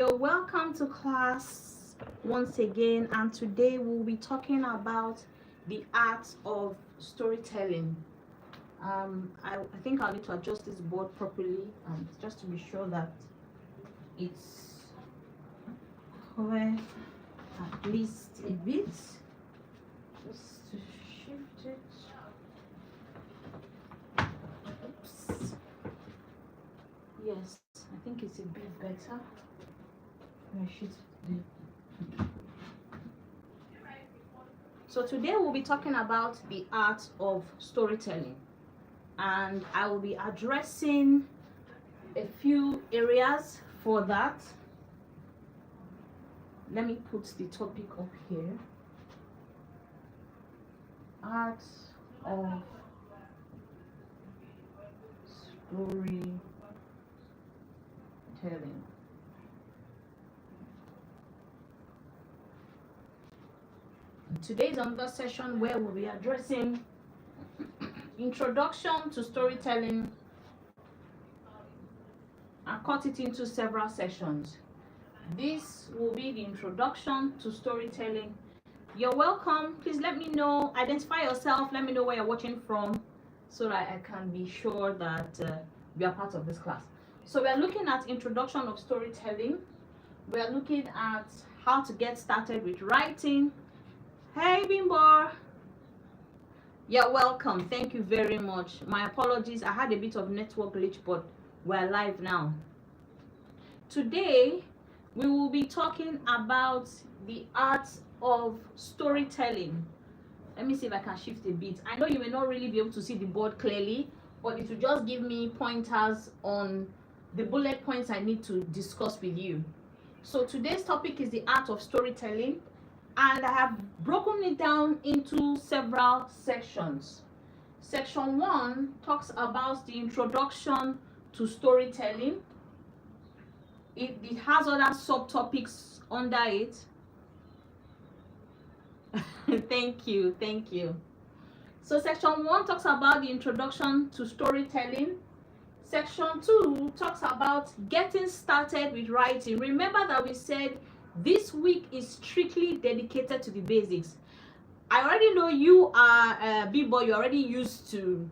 You're welcome to class once again, and today we'll be talking about the art of storytelling. I think I'll need to adjust this board properly, and just to be sure that it's correct at least a bit. Just to shift it. Oops. Yes, I think it's a bit better. So today we'll be talking about the art of storytelling, and I will be addressing a few areas for that. Let me put the topic up here. Art of storytelling. Today's another session where we'll be addressing introduction to storytelling and cut it into several sessions. This will be the introduction to storytelling. You're welcome. Please let me know, identify yourself, let me know where you're watching from so that I can be sure that you are part of this class. So we're looking at introduction of storytelling. We're looking at how to get started with writing. Hey Bimbo, you're welcome. Thank you very much. My apologies, I had a bit of network glitch, but we're live now. Today we will be talking about the art of storytelling. Let me see if I can shift a bit. I know you may not really be able to see the board clearly, but it will just give me pointers on the bullet points I need to discuss with you. So today's topic is the art of storytelling, and I have broken it down into several sections. Section 1 talks about the introduction to storytelling. It has other subtopics under it. Thank you. So section 1 talks about the introduction to storytelling. Section 2 talks about getting started with writing. Remember that we said this week is strictly dedicated to the basics. I already know you are a B-boy, you're already used to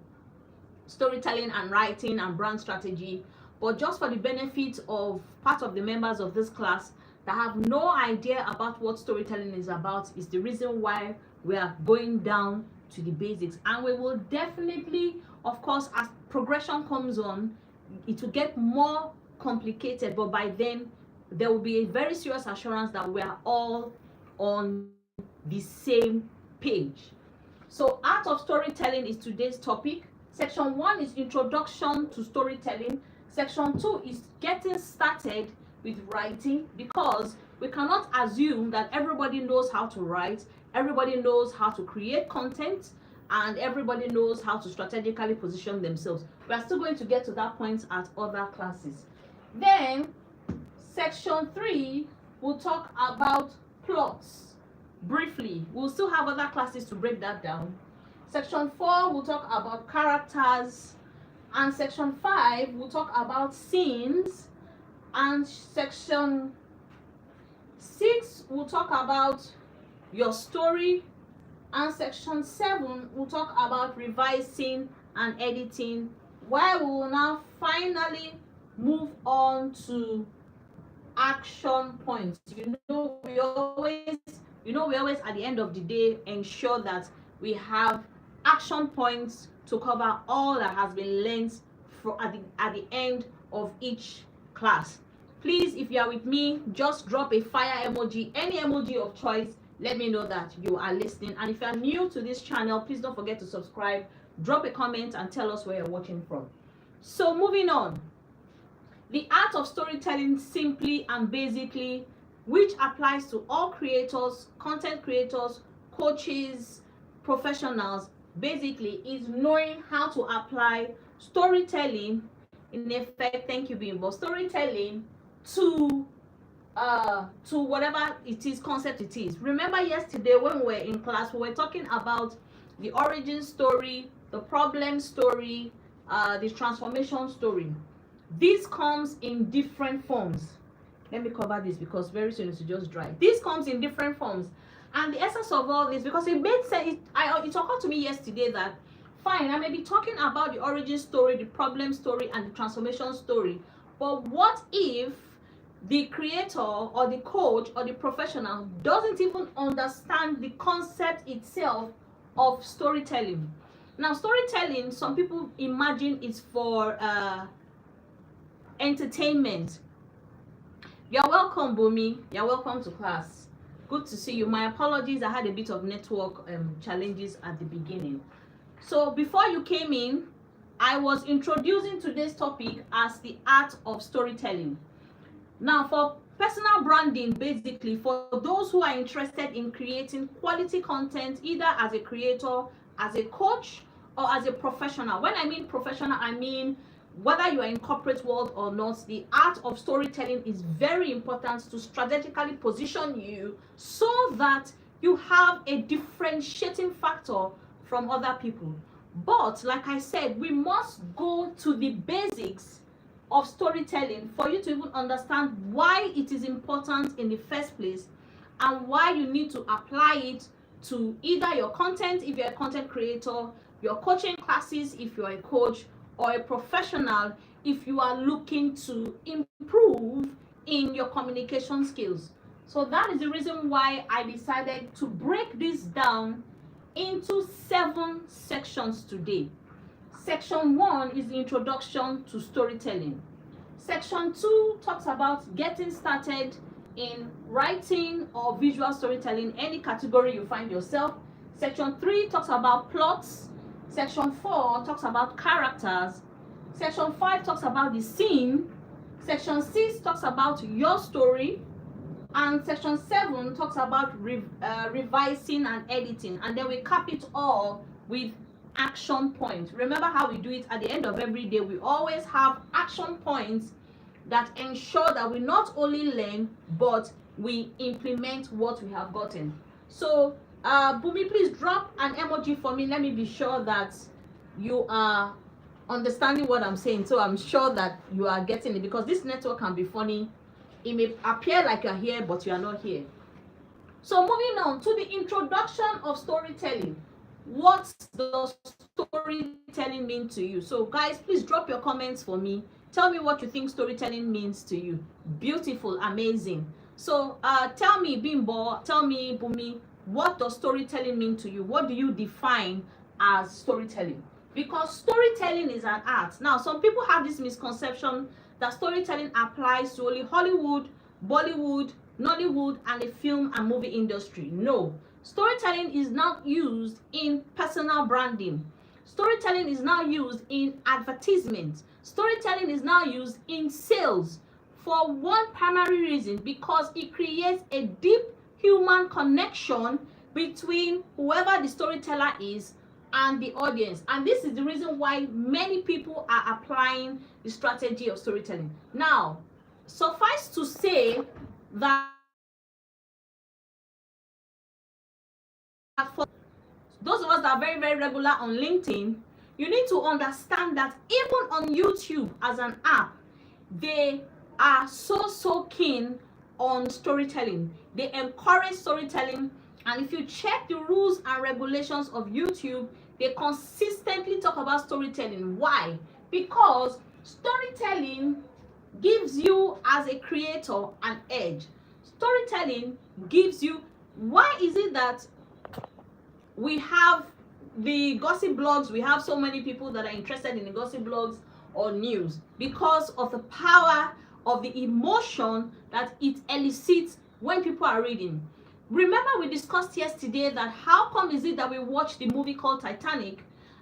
storytelling and writing and brand strategy, but just for the benefit of part of the members of this class that have no idea about what storytelling is about, is the reason why we are going down to the basics. And we will definitely, of course, as progression comes on, it will get more complicated, but by then there will be a very serious assurance that we are all on the same page. So art of storytelling is today's topic. Section 1 is introduction to storytelling. Section 2 is getting started with writing, because we cannot assume that everybody knows how to write, everybody knows how to create content, and everybody knows how to strategically position themselves. We are still going to get to that point at other classes. Then section 3 will talk about plots briefly. We'll still have other classes to break that down. Section 4 will talk about characters, and section 5 will talk about scenes, and section 6 will talk about your story, and section 7 will talk about revising and editing, while we will now finally move on to action points. We always at the end of the day ensure that we have action points to cover all that has been learned at the end of each class. Please, if you are with me, just drop a fire emoji, any emoji of choice. Let me know that you are listening. And if you are new to this channel, please don't forget to subscribe, drop a comment, and tell us where you're watching from. So moving on, the art of storytelling, simply and basically, which applies to all creators, content creators, coaches, professionals, basically is knowing how to apply storytelling, in effect, thank you Bimbo, storytelling to whatever it is, concept it is. Remember yesterday when we were in class, we were talking about the origin story, the problem story, the transformation story. This comes in different forms. Let me cover this because very soon it will just dry. This comes in different forms. And the essence of all this, because it made sense, it occurred to me yesterday that, fine, I may be talking about the origin story, the problem story, and the transformation story. But what if the creator or the coach or the professional doesn't even understand the concept itself of storytelling? Now, storytelling, some people imagine is for entertainment. You're welcome, Bumi. You're welcome to class. Good to see you. My apologies, I had a bit of network challenges at the beginning. So before you came in, I was introducing today's topic as the art of storytelling. Now, for personal branding, basically, for those who are interested in creating quality content, either as a creator, as a coach, or as a professional. When I mean professional, I mean whether you are in corporate world or not, the art of storytelling is very important to strategically position you so that you have a differentiating factor from other people. But like I said, we must go to the basics of storytelling for you to even understand why it is important in the first place and why you need to apply it to either your content if you're a content creator, your coaching classes if you're a coach, or a professional if you are looking to improve in your communication skills. So that is the reason why I decided to break this down into 7 sections today. Section 1 is the introduction to storytelling. Section 2 talks about getting started in writing or visual storytelling, any category you find yourself. Section 3 talks about plots. Section 4 talks about characters. Section 5 talks about the scene. Section 6 talks about your story. And section 7 talks about revising and editing. And then we cap it all with action points. Remember how we do it at the end of every day. We always have action points that ensure that we not only learn, but we implement what we have gotten. So Bumi, please drop an emoji for me. Let me be sure that you are understanding what I'm saying. So I'm sure that you are getting it, because this network can be funny. It may appear like you're here, but you are not here. So moving on to the introduction of storytelling. What does storytelling mean to you? So guys, please drop your comments for me. Tell me what you think storytelling means to you. Beautiful, amazing. So tell me, Bimbo, tell me, Bumi, what does storytelling mean to you? What do you define as storytelling? Because storytelling is an art. Now, some people have this misconception that storytelling applies to only Hollywood, Bollywood, Nollywood, and the film and movie industry. No. Storytelling is now used in personal branding. Storytelling is now used in advertisement. Storytelling is now used in sales for one primary reason, because it creates a deep human connection between whoever the storyteller is and the audience. And this is the reason why many people are applying the strategy of storytelling. Now, suffice to say that for those of us that are very, very regular on LinkedIn, you need to understand that even on YouTube as an app, they are so keen on storytelling. They encourage storytelling. And if you check the rules and regulations of YouTube, they consistently talk about storytelling. Why? Because storytelling gives you, as a creator, an edge. Storytelling gives you, why is it that we have the gossip blogs, we have so many people that are interested in the gossip blogs or news? Because of the power of the emotion that it elicits when people are reading. Remember, we discussed yesterday that how come is it that we watch the movie called Titanic,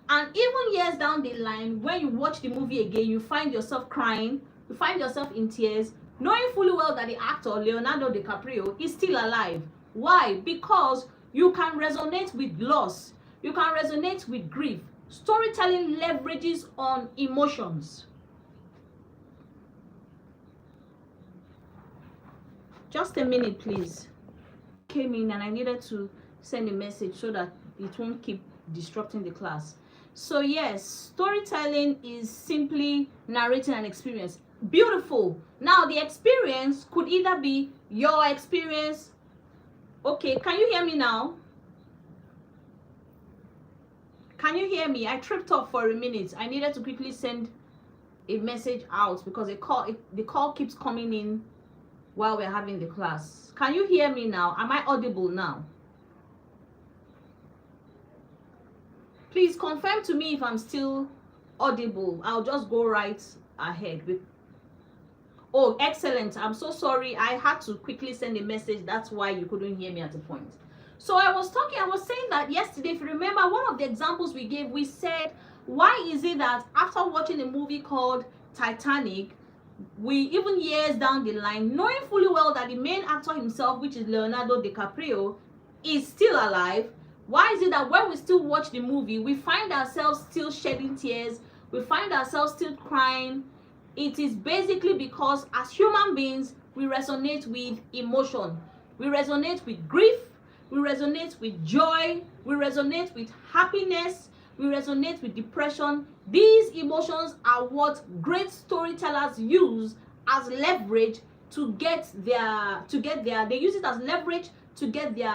and even years down the line, when you watch the movie again, you find yourself crying, you find yourself in tears, knowing fully well that the actor Leonardo DiCaprio is still alive. Why? Because you can resonate with loss, you can resonate with grief. Storytelling leverages on emotions. Just a minute, please. Came in and I needed to send a message so that it won't keep disrupting the class. So yes, storytelling is simply narrating an experience. Beautiful. Now the experience could either be your experience. Okay, can you hear me now? Can you hear me? I tripped up for a minute. I needed to quickly send a message out because the call keeps coming in while we're having the class. Can you hear me now? Am I audible now? Please confirm to me if I'm still audible. I'll just go right ahead with. Oh, excellent. I'm so sorry. I had to quickly send a message. That's why you couldn't hear me at the point. So I was saying that yesterday, if you remember, one of the examples we gave, we said, why is it that after watching a movie called Titanic, we, even years down the line, knowing fully well that the main actor himself, which is Leonardo DiCaprio, is still alive, why is it that when we still watch the movie, we find ourselves still shedding tears, we find ourselves still crying? It is basically because as human beings, we resonate with emotion. We resonate with grief, we resonate with joy, we resonate with happiness, we resonate with depression. These emotions are what great storytellers use as leverage to get their, they use it as leverage to get their,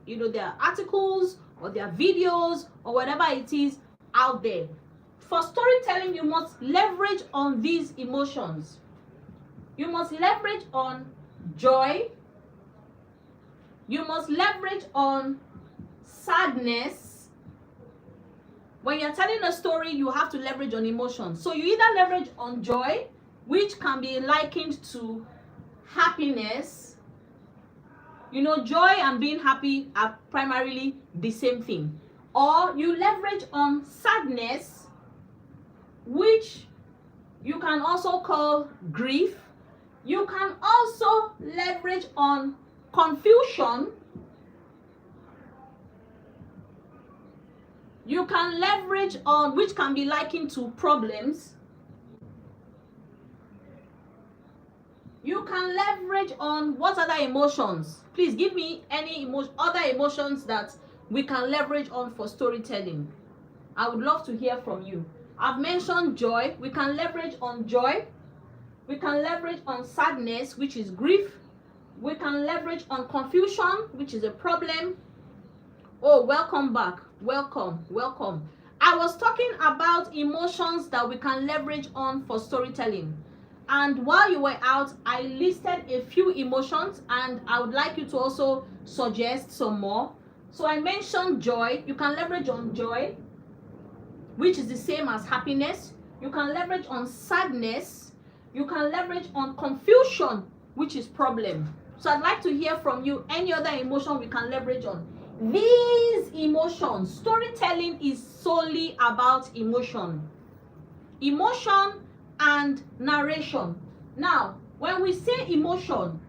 their articles or their videos or whatever it is out there. For storytelling, you must leverage on these emotions. You must leverage on joy. You must leverage on sadness. When you're telling a story, you have to leverage on emotions. So you either leverage on joy, which can be likened to happiness. You know, joy and being happy are primarily the same thing. Or you leverage on sadness, which you can also call grief. You can also leverage on confusion. You can leverage on, which can be likened to problems. You can leverage on what other emotions? Please give me any other emotions that we can leverage on for storytelling. I would love to hear from you. I've mentioned joy. We can leverage on joy. We can leverage on sadness, which is grief. We can leverage on confusion, which is a problem. Oh, welcome back. Welcome. I was talking about emotions that we can leverage on for storytelling. And while you were out, I listed a few emotions, and I would like you to also suggest some more. So I mentioned joy. You can leverage on joy, which is the same as happiness. You can leverage on sadness. You can leverage on confusion, which is problem. So I'd like to hear from you any other emotion we can leverage on. These emotions, storytelling is solely about emotion. Emotion and narration. Now, when we say emotion,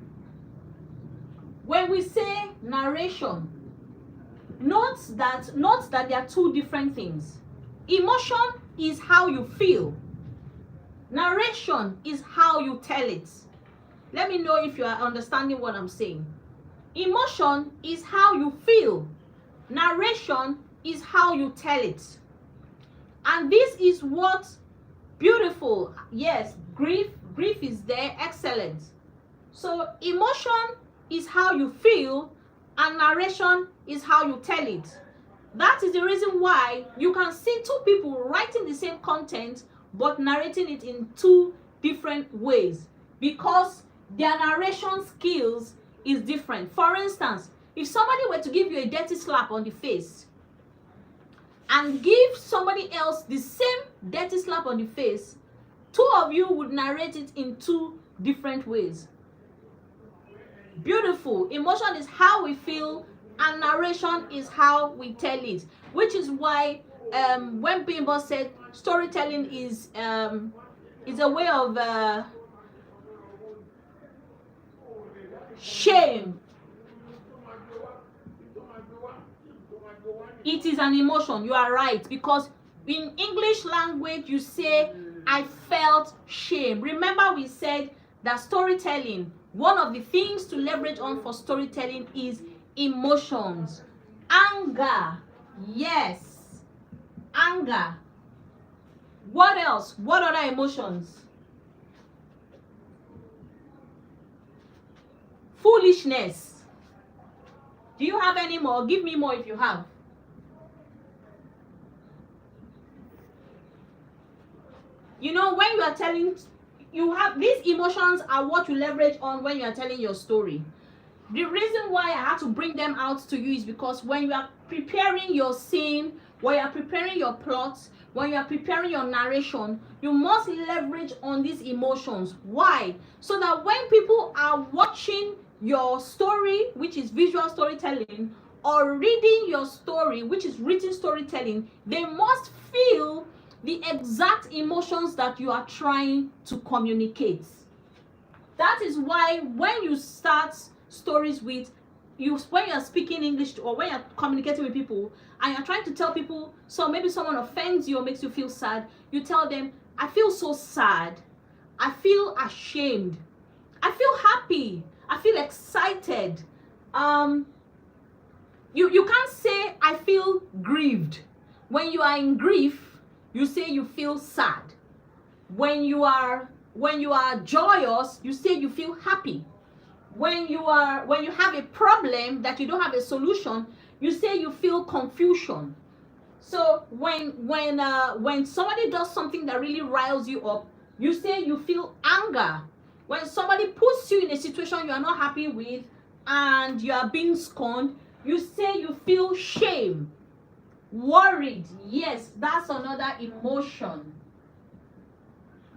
when we say narration, note that they are two different things. Emotion is how you feel. Narration is how you tell it. Let me know if you are understanding what I'm saying. Emotion is how you feel. Narration is how you tell it. And this is what beautiful. Yes, grief is there. Excellent. So emotion is how you feel, and narration is how you tell it. That is the reason why you can see two people writing the same content but narrating it in two different ways, because their narration skills is different. For instance, if somebody were to give you a dirty slap on the face and give somebody else the same dirty slap on the face, two of you would narrate it in two different ways. Beautiful. Emotion is how we feel, and narration is how we tell it, which is why when Bimbo said storytelling is a way of shame. It is an emotion. You are right, because in English language you say I felt shame. Remember, we said that storytelling, one of the things to leverage on for storytelling is emotions. Anger. Yes. Anger. What else? What other emotions? foolishness. Do you have any more? Give me more if you have. You know, when you are telling, you have these emotions are what you leverage on when you are telling your story. The reason why I had to bring them out to you is because when you are preparing your scene, when you are preparing your plot, when you are preparing your narration, you must leverage on these emotions. Why? So that when people are watching your story, which is visual storytelling, or reading your story, which is written storytelling, they must feel the exact emotions that you are trying to communicate. That is why when you start stories with you, when you're speaking English or when you're communicating with people and you're trying to tell people, so maybe someone offends you or makes you feel sad, you tell them, I feel so sad, I feel ashamed, I feel happy, I feel excited. You can't say I feel grieved. When you are in grief, you say you feel sad. When you are joyous, you say you feel happy. When you have a problem that you don't have a solution, you say you feel confusion. So when somebody does something that really riles you up, you say you feel anger. When somebody puts you in a situation you are not happy with and you are being scorned, you say you feel shame. Worried, yes, that's another emotion.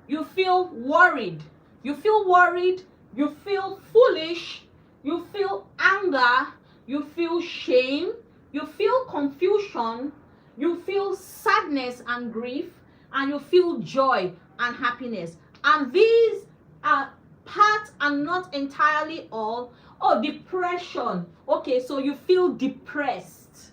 You feel worried. You feel worried. You feel foolish. You feel anger. You feel shame. You feel confusion. You feel sadness and grief. And you feel joy and happiness. And these are part and not entirely all. Oh, depression. Okay, so you feel depressed.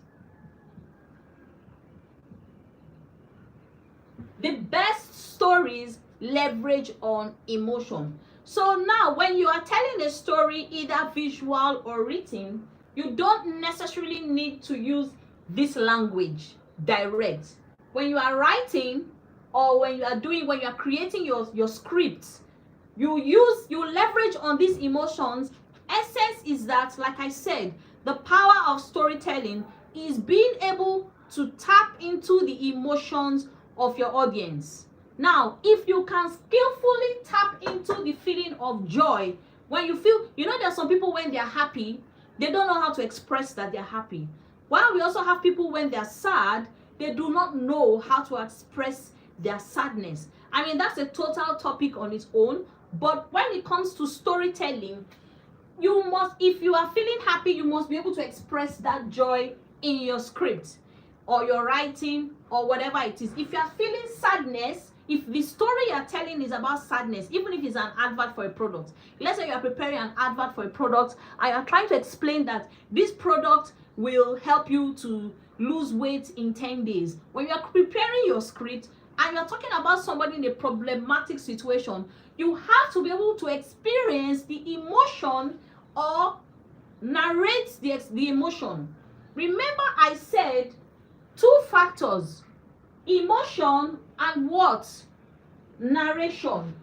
The best stories leverage on emotion. So now when you are telling a story, either visual or written, you don't necessarily need to use this language direct. When you are writing or when you are creating your scripts, you leverage on these emotions. Essence is that, like I said, the power of storytelling is being able to tap into the emotions of your audience. Now, if you can skillfully tap into the feeling of joy, when you feel, there are some people when they're happy, they don't know how to express that they're happy. While we also have people when they're sad, they do not know how to express their sadness. I mean, that's a total topic on its own. But when it comes to storytelling, you must, if you are feeling happy, you must be able to express that joy in your script or your writing or whatever it is. If you are feeling sadness, if the story you're telling is about sadness, even if it's an advert for a product, let's say you are preparing an advert for a product and you are trying to explain that this product will help you to lose weight in 10 days. When you are preparing your script and you're talking about somebody in a problematic situation, you have to be able to experience the emotion or narrate the emotion. Remember I said two factors, emotion and what? Narration.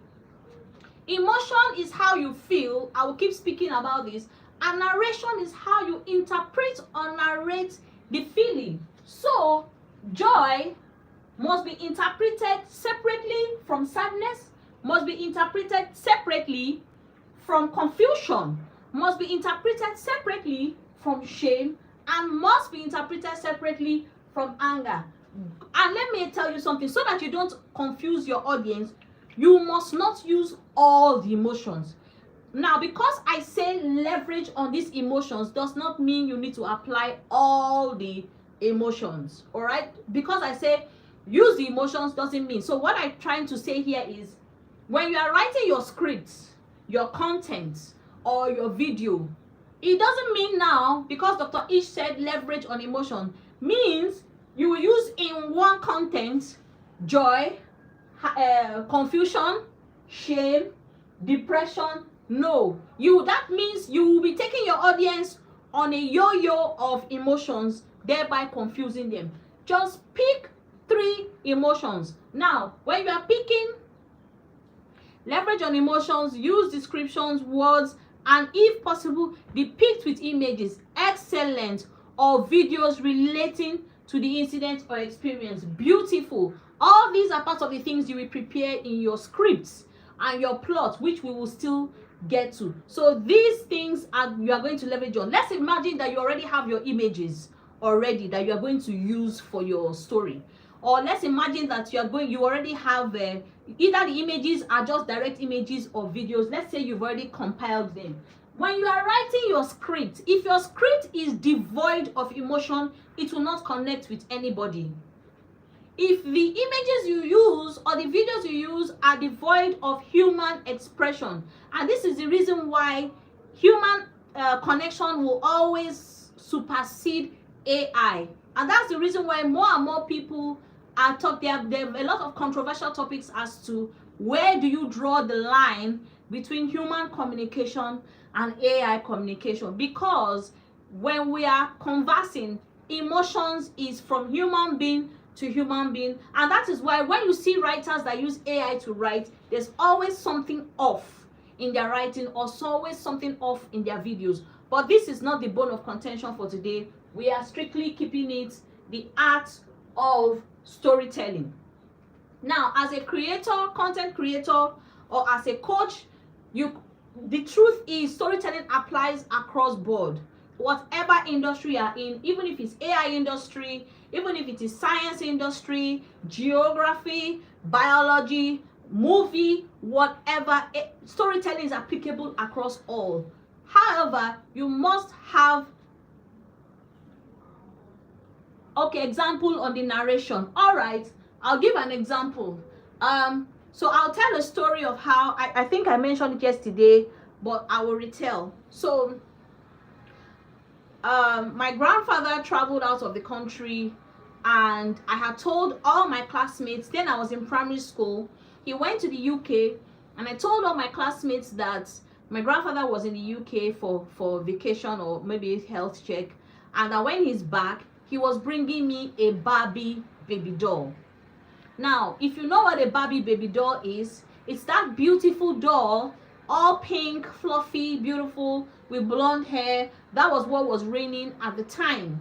Emotion is how you feel. I will keep speaking about this. And narration is how you interpret or narrate the feeling. So, joy must be interpreted separately from sadness, must be interpreted separately from confusion, must be interpreted separately from shame, and must be interpreted separately from anger. And let me tell you something, so that you don't confuse your audience, you must not use all the emotions. Now, because I say leverage on these emotions does not mean you need to apply all the emotions, all right? Because I say use the emotions doesn't mean. So what I'm trying to say here is, when you are writing your scripts, your content, or your video, it doesn't mean now, because Dr. Ish said leverage on emotion, means you will use in one content joy, confusion, shame, depression. No, that means you will be taking your audience on a yo-yo of emotions, thereby confusing them. Just pick 3 emotions. Now, when you are picking leverage on emotions, use descriptions, words, and if possible depict with images, excellent, or videos relating to the incident or experience. Beautiful. All these are part of the things you will prepare in your scripts and your plot, which we will still get to. So these things you are going to leverage on. Let's imagine that you already have your images already that you are going to use for your story, or let's imagine that you already have either the images are just direct images or videos. Let's say you've already compiled them. When you are writing your script, if your script is devoid of emotion, it will not connect with anybody. If the images you use or the videos you use are devoid of human expression, and this is the reason why human connection will always supersede AI, and that's the reason why more and more people are talking. There are a lot of controversial topics as to where do you draw the line between human communication and AI communication, because when we are conversing, emotions is from human being to human being, and that is why when you see writers that use AI to write, there's always something off in their writing or always something off in their videos. But this is not the bone of contention for today. We are strictly keeping it the art of storytelling. Now, as a creator, content creator, or as a coach, the truth is storytelling applies across board. Whatever industry you are in, even if it's AI industry, even if it is science industry, geography, biology, movie, whatever, storytelling is applicable across all. However, you must have example on the narration. All right, I'll give an example. So I'll tell a story of how I think I mentioned it yesterday, but I will retell. So my grandfather traveled out of the country, and I had told all my classmates, then I was in primary school, he went to the UK, and I told all my classmates that my grandfather was in the UK for vacation or maybe health check, and that when he's back, he was bringing me a Barbie baby doll. Now, if you know what a Barbie baby doll is, it's that beautiful doll, all pink, fluffy, beautiful, with blonde hair. That was what was reigning at the time.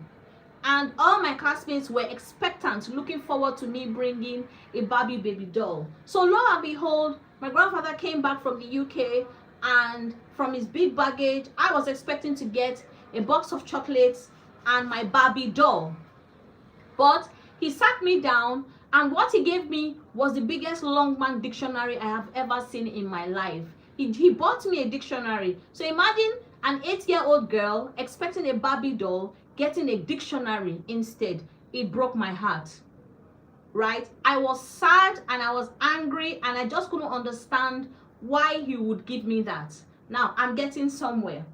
And all my classmates were expectant, looking forward to me bringing a Barbie baby doll. So lo and behold, my grandfather came back from the UK, and from his big baggage, I was expecting to get a box of chocolates and my Barbie doll. But he sat me down, and what he gave me was the biggest Longman dictionary I have ever seen in my life. He bought me a dictionary. So imagine an 8-year-old girl expecting a Barbie doll, getting a dictionary instead. It broke my heart, right? I was sad and I was angry, and I just couldn't understand why he would give me that. Now, I'm getting somewhere.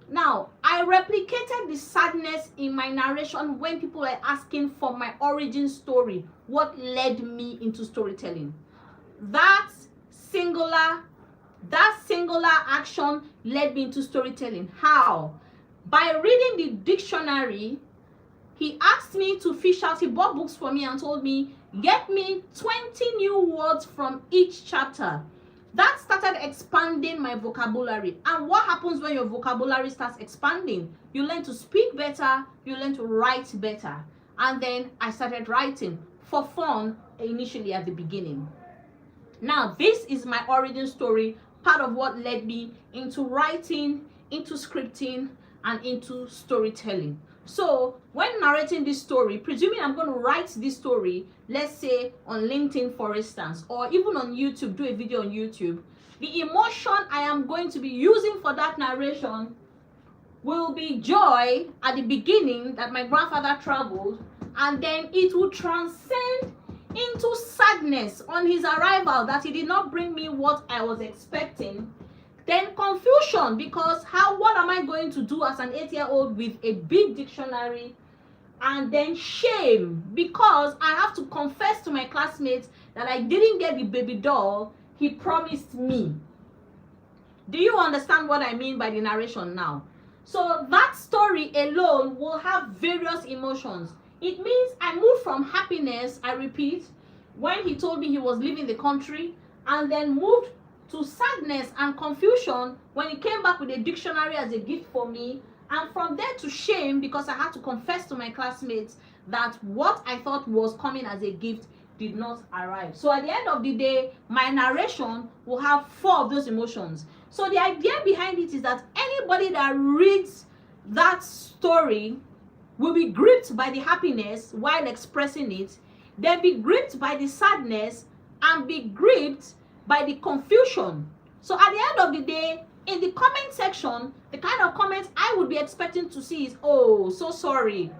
Now, I replicated the sadness in my narration when people were asking for my origin story. What led me into storytelling? That singular action led me into storytelling. How? By reading the dictionary, he asked me to fish out, he bought books for me and told me, get me 20 new words from each chapter. That started expanding my vocabulary. And what happens when your vocabulary starts expanding? You learn to speak better, you learn to write better. And then I started writing for fun initially at the beginning. Now, this is my origin story, part of what led me into writing, into scripting, and into storytelling. So when narrating this story, presuming I'm going to write this story, let's say on LinkedIn, for instance, or even on YouTube, do a video on YouTube, the emotion I am going to be using for that narration will be joy at the beginning that my grandfather traveled, and then it will transcend into sadness on his arrival that he did not bring me what I was expecting. Then confusion, because what am I going to do as an 8-year-old with a big dictionary? And then shame, because I have to confess to my classmates that I didn't get the baby doll he promised me. Do you understand what I mean by the narration now? So that story alone will have various emotions. It means I moved from happiness, I repeat, when he told me he was leaving the country, and then moved to sadness and confusion when he came back with a dictionary as a gift for me, and from there to shame because I had to confess to my classmates that what I thought was coming as a gift did not arrive. So at the end of the day, my narration will have 4 of those emotions. So the idea behind it is that anybody that reads that story will be gripped by the happiness while expressing it, then be gripped by the sadness, and be gripped by the confusion. So at the end of the day, in the comment section, the kind of comments I would be expecting to see is, oh, so sorry.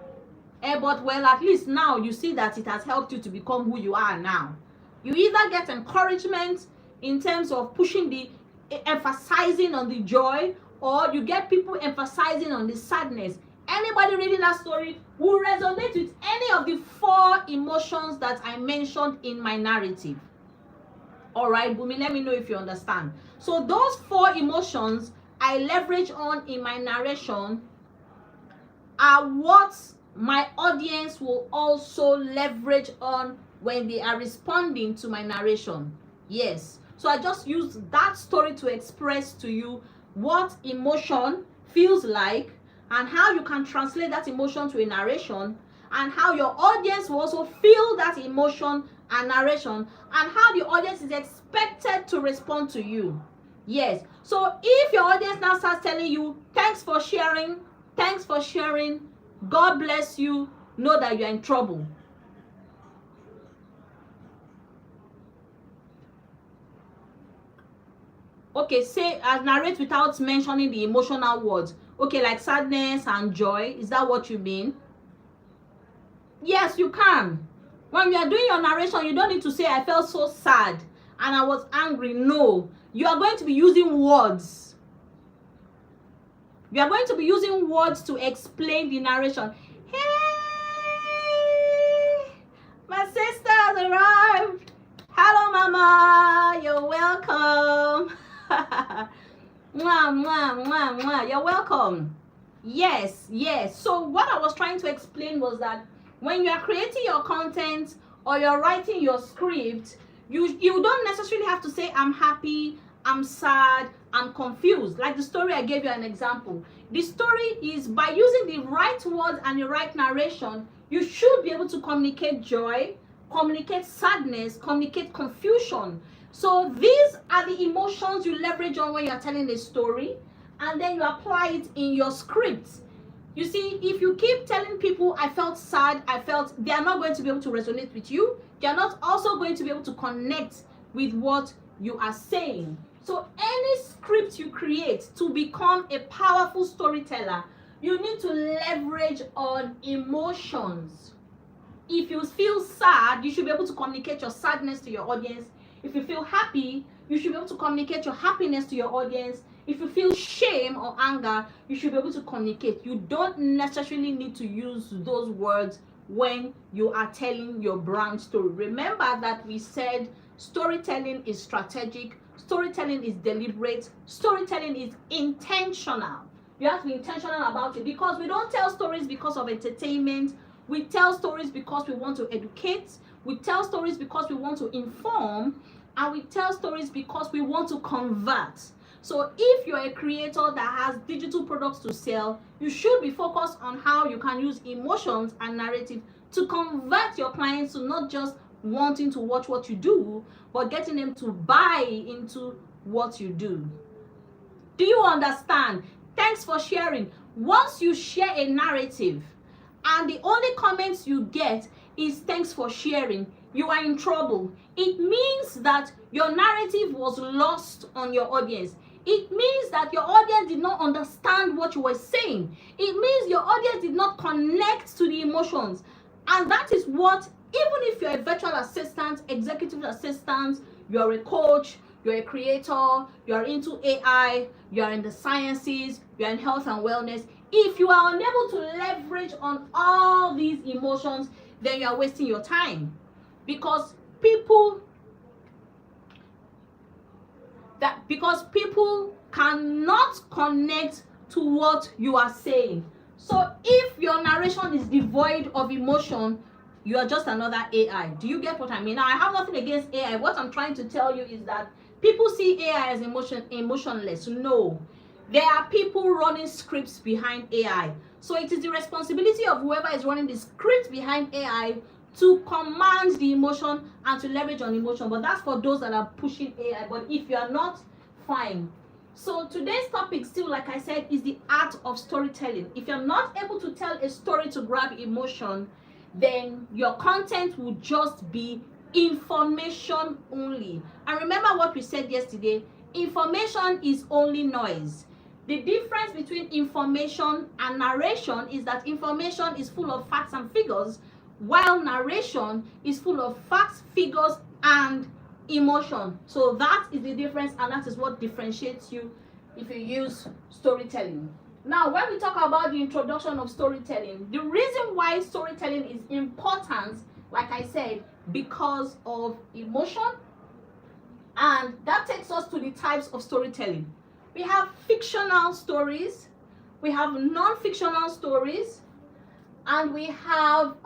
But well, at least now you see that it has helped you to become who you are now. You either get encouragement in terms of pushing the, emphasizing on the joy, or you get people emphasizing on the sadness. Anybody reading that story will resonate with any of the 4 emotions that I mentioned in my narrative. All right, Bumi, let me know if you understand. So those 4 emotions I leverage on in my narration are what my audience will also leverage on when they are responding to my narration. Yes. So I just use that story to express to you what emotion feels like, and how you can translate that emotion to a narration, and how your audience will also feel that emotion and narration, and how the audience is expected to respond to you. Yes. So if your audience now starts telling you, thanks for sharing, God bless you, know that you're in trouble. Okay, say, narrate without mentioning the emotional words. Okay, like sadness and joy. Is that what you mean? Yes, you can. When you are doing your narration, you don't need to say, I felt so sad and I was angry. No, you are going to be using words. You are going to be using words to explain the narration. Hey, my sister has arrived. Hello, Mama. You're welcome. Mwah, mwah, mwah, mwah. You're welcome. Yes, yes. So what I was trying to explain was that when you are creating your content or you're writing your script, you don't necessarily have to say, I'm happy, I'm sad, I'm confused. Like the story I gave you an example. The story is, by using the right words and the right narration, you should be able to communicate joy, communicate sadness, communicate confusion. So these are the emotions you leverage on when you're telling a story, and then you apply it in your script. You see, if you keep telling people, I felt sad, they are not going to be able to resonate with you. They are not also going to be able to connect with what you are saying. So any script you create to become a powerful storyteller, you need to leverage on emotions. If you feel sad, you should be able to communicate your sadness to your audience. If you feel happy, you should be able to communicate your happiness to your audience. If you feel shame or anger, you should be able to communicate. You don't necessarily need to use those words when you are telling your brand story. Remember that we said storytelling is strategic, storytelling is deliberate, storytelling is intentional. You have to be intentional about it, because we don't tell stories because of entertainment. We tell stories because we want to educate. We tell stories because we want to inform. And we tell stories because we want to convert. So if you're a creator that has digital products to sell, you should be focused on how you can use emotions and narrative to convert your clients to not just wanting to watch what you do, but getting them to buy into what you do. Do you understand? Thanks for sharing. Once you share a narrative and the only comments you get is thanks for sharing, you are in trouble. It means that your narrative was lost on your audience. It means that your audience did not understand what you were saying. It means your audience did not connect to the emotions. And that is what, even if you're a virtual assistant, executive assistant, you're a coach, you're a creator, you're into AI, you're in the sciences, you're in health and wellness, if you are unable to leverage on all these emotions, then you are wasting your time. Because people cannot connect to what you are saying. So if your narration is devoid of emotion, you are just another AI. Do you get what I mean? Now, I have nothing against AI. What I'm trying to tell you is that People see AI as emotionless. No. There are people running scripts behind AI. So it is the responsibility of whoever is running the script behind AI to command the emotion and to leverage on emotion. But that's for those that are pushing AI. But if you are not, fine. So today's topic still, like I said, is the art of storytelling. If you're not able to tell a story to grab emotion, then your content will just be information only. And remember what we said yesterday, information is only noise. The difference between information and narration is that information is full of facts and figures, while narration is full of facts, figures, and emotion. So that is the difference, and that is what differentiates you if you use storytelling. Now, when we talk about the introduction of storytelling, the reason why storytelling is important, like I said, because of emotion, and that takes us to the types of storytelling. We have fictional stories, we have non-fictional stories, and we have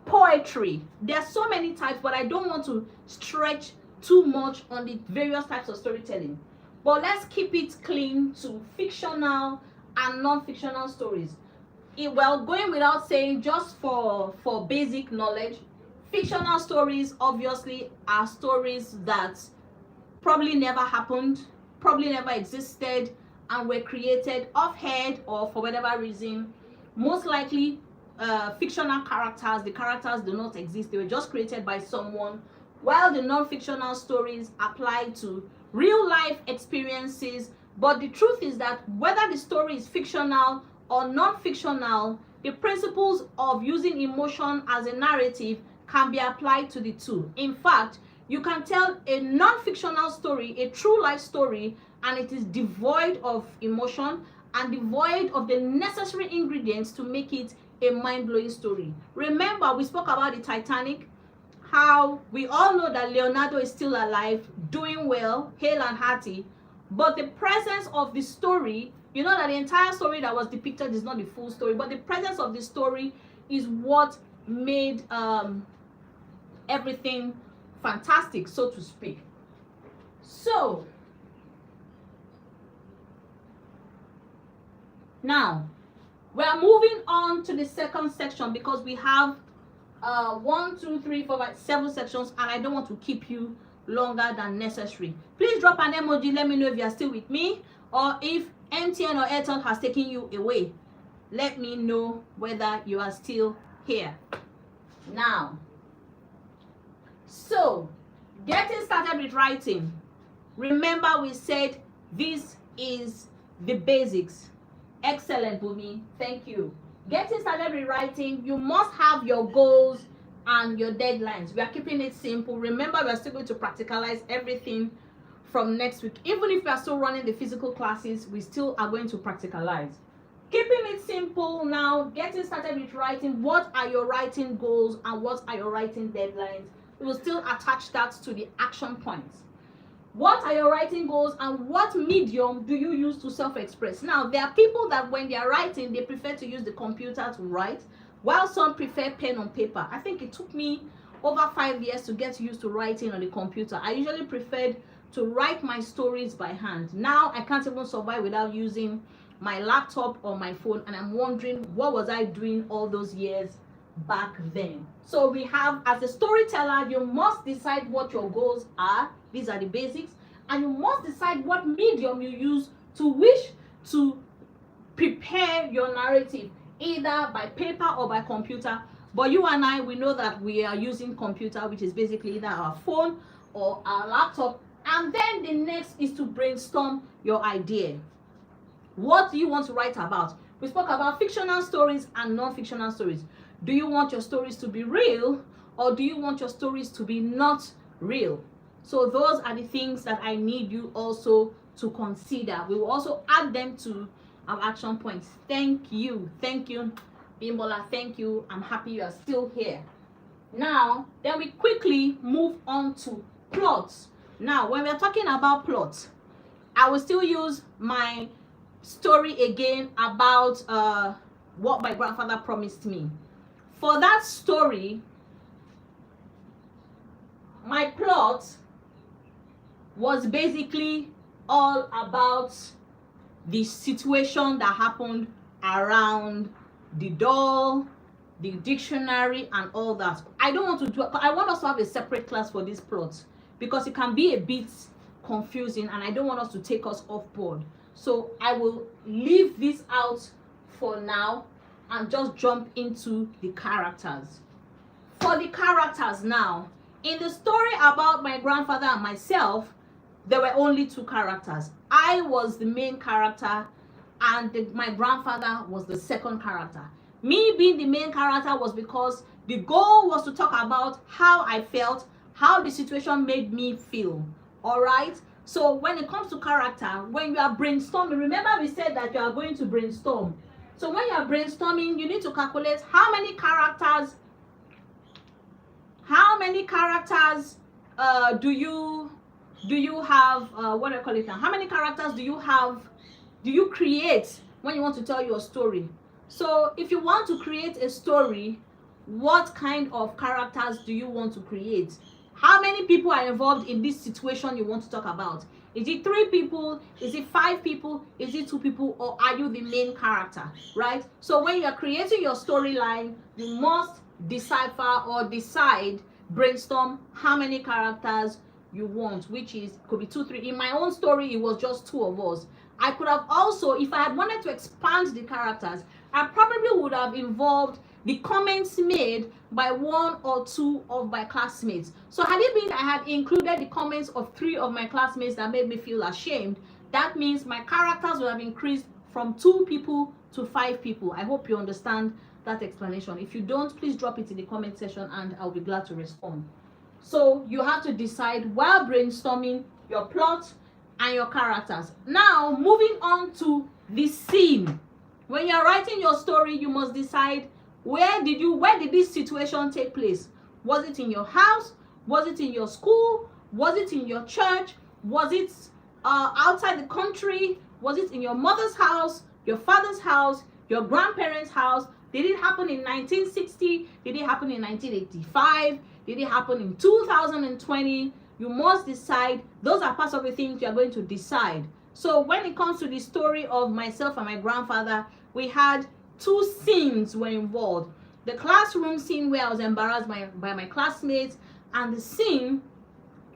poetry. There are so many types, but I don't want to stretch too much on the various types of storytelling. But let's keep it clean to fictional and non-fictional stories. Well, going without saying, just for basic knowledge, fictional stories obviously are stories that probably never happened, probably never existed, and were created off-head or for whatever reason. Most likely fictional characters, the characters do not exist, they were just created by someone, while the non-fictional stories apply to real life experiences. But the truth is that whether the story is fictional or non-fictional, the principles of using emotion as a narrative can be applied to the two. In fact, you can tell a non-fictional story, a true life story, and it is devoid of emotion and devoid of the necessary ingredients to make it a mind-blowing story. Remember, we spoke about the Titanic, how we all know that Leonardo is still alive, doing well, hale and hearty, but the presence of the story, you know that the entire story that was depicted is not the full story, but the presence of the story is what made everything fantastic, so to speak. So now we are moving on to the second section because we have 1, 2, 3, 4, 5, 7 sections, and I don't want to keep you longer than necessary. Please drop an emoji, let me know if you are still with me, or if MTN or Airtel has taken you away. Let me know whether you are still here. Now, so getting started with writing. Remember, we said this is the basics. Excellent, Bumi. Thank you. Getting started with writing, you must have your goals and your deadlines. We are keeping it simple. Remember, we are still going to practicalize everything from next week. Even if we are still running the physical classes, we still are going to practicalize. Keeping it simple now, getting started with writing. What are your writing goals and what are your writing deadlines? We will still attach that to the action points. What are your writing goals and what medium do you use to self-express? Now, there are people that when they are writing, they prefer to use the computer to write, while some prefer pen on paper. I think it took me over 5 years to get used to writing on the computer. I usually preferred to write my stories by hand. Now, I can't even survive without using my laptop or my phone, and I'm wondering, what was I doing all those years back then? So we have, as a storyteller, you must decide what your goals are. These are the basics, and you must decide what medium you use to wish to prepare your narrative, either by paper or by computer. But you and I, we know that we are using computer, which is basically either our phone or our laptop. And then the next is to brainstorm your idea. What do you want to write about? We spoke about fictional stories and non-fictional stories. Do you want your stories to be real, or do you want your stories to be not real? So those are the things that I need you also to consider. We will also add them to our action points. Thank you. Thank you, Bimbola. Thank you. I'm happy you are still here. Now, then we quickly move on to plots. Now, when we're talking about plots, I will still use my story again about what my grandfather promised me. For that story, my plot was basically all about the situation that happened around the doll, the dictionary, and all that. I don't want to do, I want us to have a separate class for this plot because it can be a bit confusing and I don't want us to take us off board. So I will leave this out for now and just jump into the characters. For the characters now, in the story about my grandfather and myself, there were only two characters. I was the main character and my grandfather was the second character. Me being the main character was because the goal was to talk about how I felt, how the situation made me feel. All right? So when it comes to character, when you are brainstorming, remember we said that you are going to brainstorm. So when you are brainstorming, you need to calculate how many characters do you have, what do I call it now? How many characters do you create when you want to tell your story? So if you want to create a story, what kind of characters do you want to create? How many people are involved in this situation you want to talk about? Is it 3 people? Is it 5 people? Is it 2 people? Or are you the main character, right? So when you are creating your storyline, you must decide, brainstorm how many characters you want, which is could be 2, 3. In my own story, it was just 2 of us. I could have also, if I had wanted to expand the characters, I probably would have involved the comments made by 1 or 2 of my classmates. So had it been I had included the comments of 3 of my classmates that made me feel ashamed, that means my characters would have increased from 2 people to 5 people. I hope you understand that explanation. If you don't, please drop it in the comment section and I'll be glad to respond. So you have to decide while brainstorming your plot and your characters. Now moving on to the scene. When you're writing your story, you must decide where did this situation take place? Was it in your house? Was it in your school? Was it in your church? Was it outside the country? Was it in your mother's house, your father's house, your grandparents' house? Did it happen in 1960? Did it happen in 1985? Did it happen in 2020? You must decide. Those are parts of the things you are going to decide. So when it comes to the story of myself and my grandfather, we had 2 scenes were involved. The classroom scene where I was embarrassed by my classmates, and the scene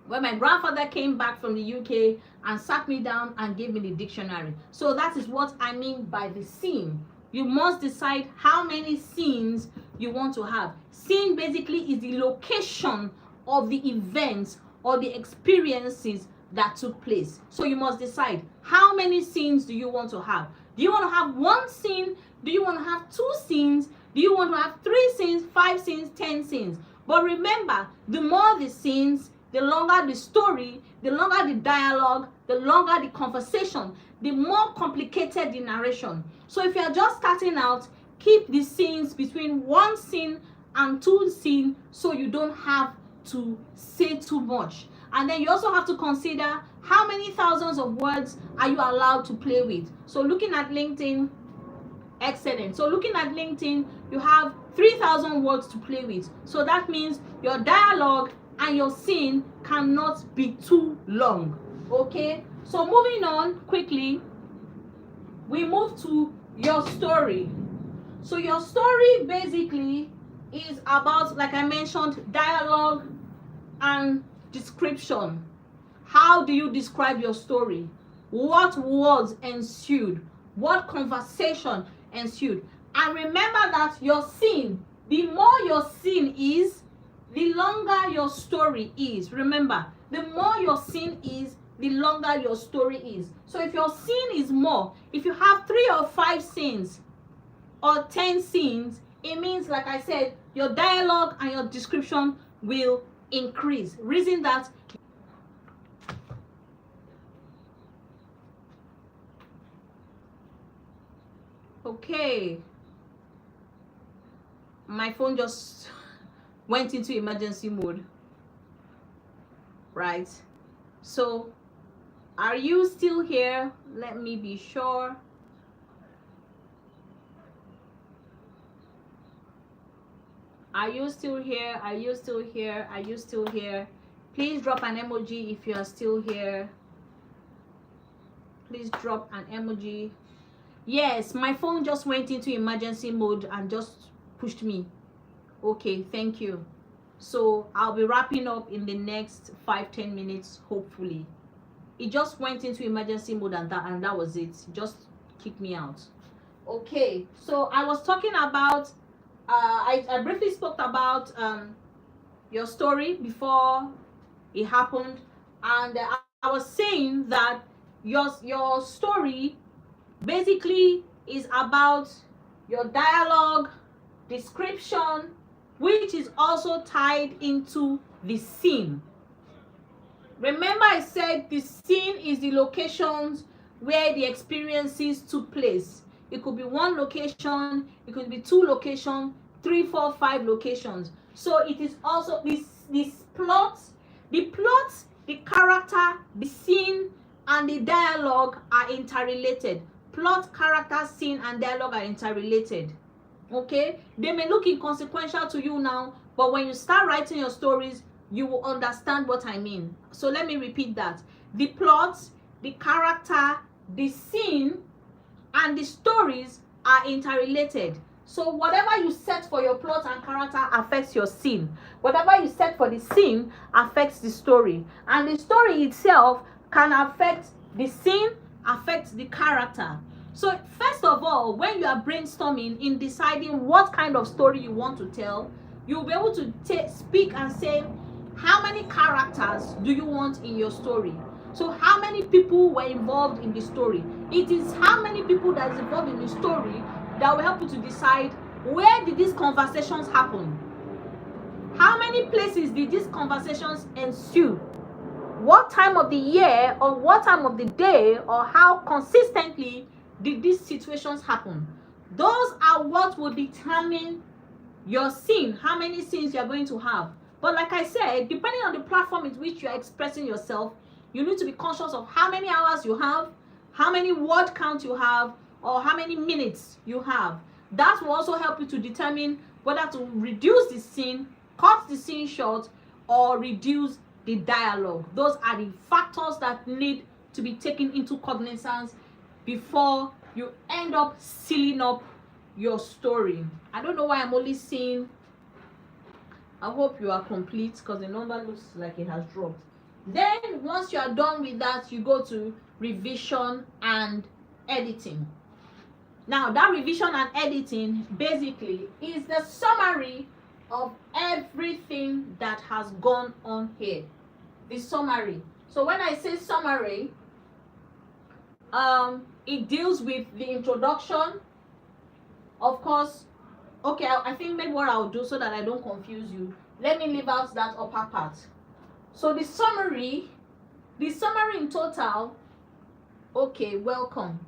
where my grandfather came back from the UK and sat me down and gave me the dictionary. So that is what I mean by the scene. You must decide how many scenes you want to have. Scene basically is the location of the events or the experiences that took place. So you must decide how many scenes do you want to have. Do you want to have 1 scene? Do you want to have 2 scenes? Do you want to have 3 scenes, 5 scenes, 10 scenes? But remember, the more the scenes, the longer the story, the longer the dialogue, the longer the conversation, the more complicated the narration. So if you're just starting out, keep the scenes between 1 scene and 2 scenes so you don't have to say too much. And then you also have to consider how many thousands of words are you allowed to play with. So looking at LinkedIn, excellent. So looking at LinkedIn, you have 3,000 words to play with. So that means your dialogue and your scene cannot be too long. Okay? So moving on quickly, we move to your story. So your story basically is about, like I mentioned, dialogue and description. How do you describe your story? What words ensued? What conversation ensued? And remember that your scene, the more your scene is, the longer your story is. Remember, the more your scene is, the longer your story is. So if your scene is more, if you have 3 or 5 scenes or 10 scenes, it means, like I said, your dialogue and your description will increase. Reason that okay, my phone just went into emergency mode, right? So are you still here? Let me be sure. Are you still here? Are you still here? Are you still here? Please drop an emoji if you are still here. Please drop an emoji. Yes, my phone just went into emergency mode and just pushed me. Okay, thank you. So I'll be wrapping up in the next 5-10 minutes, hopefully. It just went into emergency mode and that was it. Just kicked me out. Okay, so I was talking about I briefly spoke about your story before it happened, and I was saying that your story basically is about your dialogue, description, which is also tied into the scene. Remember, I said the scene is the locations where the experiences took place. It could be one location, it could be 2 locations, 3, 4, 5 locations. So it is also this plot, the character, the scene, and the dialogue are interrelated. Plot, character, scene, and dialogue are interrelated. Okay, they may look inconsequential to you now, but when you start writing your stories, you will understand what I mean. So let me repeat that. The plot, the character, the scene, and the stories are interrelated. So whatever you set for your plot and character affects your scene. Whatever you set for the scene affects the story. And the story itself can affect the scene, affect the character. So first of all, when you are brainstorming in deciding what kind of story you want to tell, you'll be able to speak and say, how many characters do you want in your story? So how many people were involved in the story? It is how many people that is involved in the story that will help you to decide, where did these conversations happen? How many places did these conversations ensue? What time of the year or what time of the day, or how consistently did these situations happen? Those are what will determine your scene, how many scenes you are going to have. But like I said, depending on the platform in which you are expressing yourself, you need to be conscious of how many hours you have, how many word count you have, or how many minutes you have. That will also help you to determine whether to reduce the scene, cut the scene short, or reduce the dialogue. Those are the factors that need to be taken into cognizance before you end up sealing up your story. I don't know why I'm only seeing. I hope you are complete, because the number looks like it has dropped. Then once you are done with that, you go to revision and editing. Now that revision and editing basically is the summary of everything that has gone on here. The summary. So when I say summary, it deals with the introduction, of course. Okay, I think maybe what I'll do so that I don't confuse you, let me leave out that upper part. So the summary in total, okay, welcome.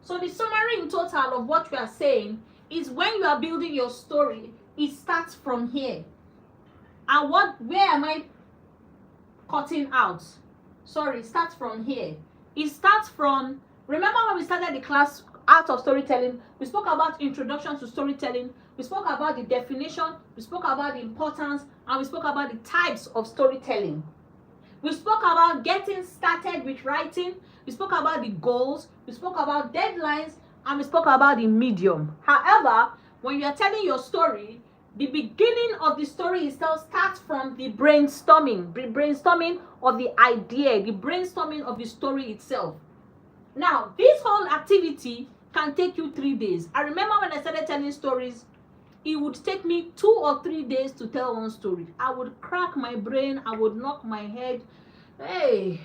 So the summary in total of what we are saying is, when you are building your story, it starts from here. And where am I cutting out? Sorry, it starts from here. It starts from, remember when we started the class Art of Storytelling, we spoke about introduction to storytelling, we spoke about the definition, we spoke about the importance, and we spoke about the types of storytelling. We spoke about getting started with writing, we spoke about the goals, we spoke about deadlines, and we spoke about the medium. However, when you are telling your story, the beginning of the story itself starts from the brainstorming of the idea, the brainstorming of the story itself. Now, this whole activity can take you 3 days. I remember when I started telling stories, it would take me 2 or 3 days to tell one story. I would crack my brain, I would knock my head. Hey,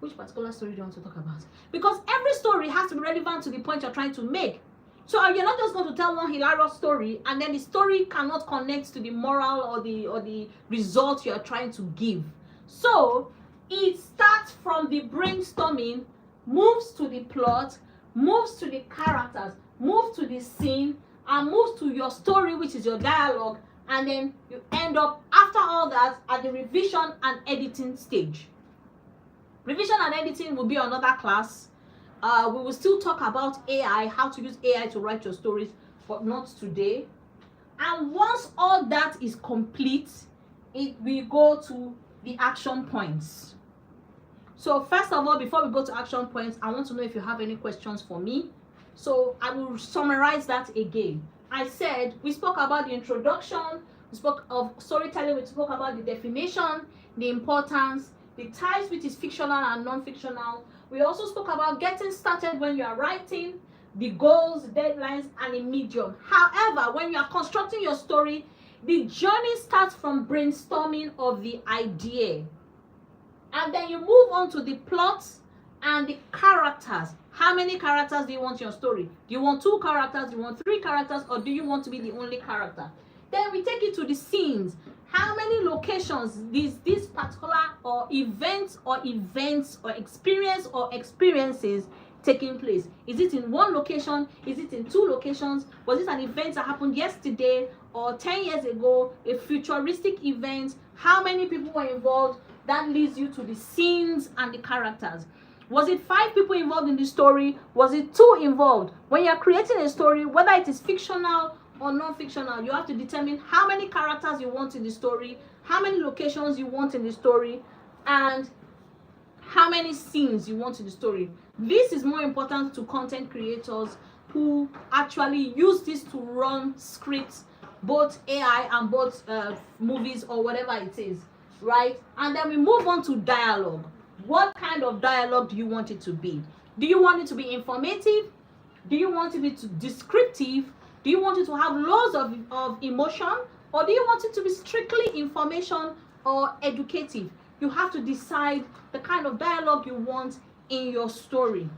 which particular story do you want to talk about? Because every story has to be relevant to the point you're trying to make. So you're not just going to tell one hilarious story and then the story cannot connect to the moral or the result you're trying to give. So it starts from the brainstorming, moves to the plot, moves to the characters, moves to the scene, and moves to your story, which is your dialogue, and then you end up, after all that, at the revision and editing stage. Revision and editing will be another class. We will still talk about AI, how to use AI to write your stories, but not today. And once all that is complete, we go to the action points. So first of all, before we go to action points, I want to know if you have any questions for me. So I will summarize that again. I said we spoke about the introduction, we spoke of storytelling, we spoke about the definition, the importance, the types which is fictional and non-fictional. We also spoke about getting started when you are writing, the goals, deadlines, and a medium. However, when you are constructing your story, the journey starts from brainstorming of the idea. And then you move on to the plot and the characters. How many characters do you want in your story? Do you want 2 characters? Do you want 3 characters? Or do you want to be the only character? Then we take it to the scenes. How many locations this particular or events or experiences taking place? Is it in one location? Is it in 2 locations? Was it an event that happened yesterday or 10 years ago? A futuristic event? How many people were involved? That leads you to the scenes and the characters. Was it 5 people involved in the story? Was it 2 involved? When you're creating a story, whether it is fictional or non-fictional, you have to determine how many characters you want in the story, how many locations you want in the story, and how many scenes you want in the story. This is more important to content creators who actually use this to run scripts, both AI and both movies or whatever it is, right? And then we move on to dialogue. What kind of dialogue do you want it to be? Do you want it to be informative? Do you want it to be descriptive? Do you want it to have loads of emotion? Or do you want it to be strictly information or educative? You have to decide the kind of dialogue you want in your story.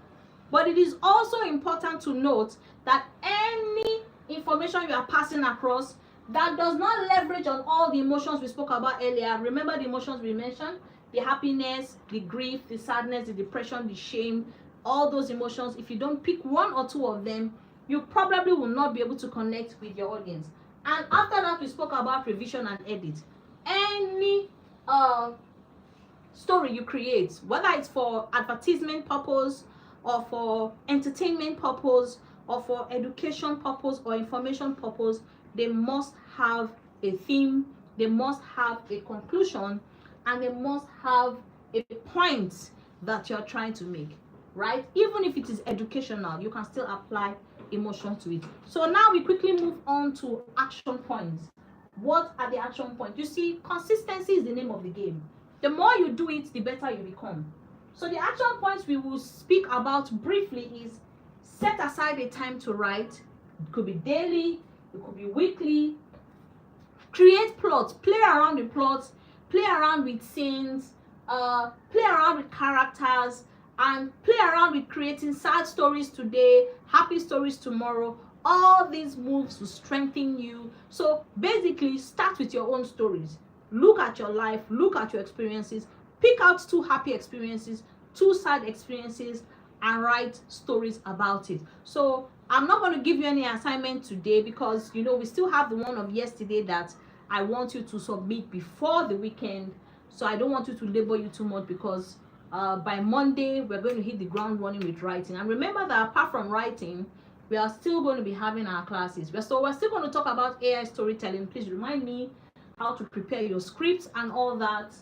But it is also important to note that any information you are passing across that does not leverage on all the emotions we spoke about earlier. Remember the emotions we mentioned? The happiness, the grief, the sadness, the depression, the shame, all those emotions. If you don't pick 1 or 2 of them, you probably will not be able to connect with your audience. And after that, we spoke about revision and edit. Any story you create, whether it's for advertisement purpose or for entertainment purpose or for education purpose or information purpose, they must have a theme, they must have a conclusion, and they must have a point that you're trying to make, right? Even if it is educational, you can still apply emotion to it. So now we quickly move on to action points. What are the action points? You see, consistency is the name of the game. The more you do it, the better you become. So the action points we will speak about briefly is set aside a time to write. It could be daily, it could be weekly. Create plots, play around the plots, play around with scenes, play around with characters, and play around with creating sad stories today, happy stories tomorrow. All these moves will strengthen you. So basically, start with your own stories. Look at your life, look at your experiences, pick out 2 happy experiences, 2 sad experiences, and write stories about it. So I'm not going to give you any assignment today because, you know, we still have the one of yesterday that I want you to submit before the weekend. So I don't want you to labor you too much because by Monday, we're going to hit the ground running with writing. And remember that apart from writing, we are still going to be having our classes. We're still going to talk about AI storytelling. Please remind me how to prepare your scripts and all that.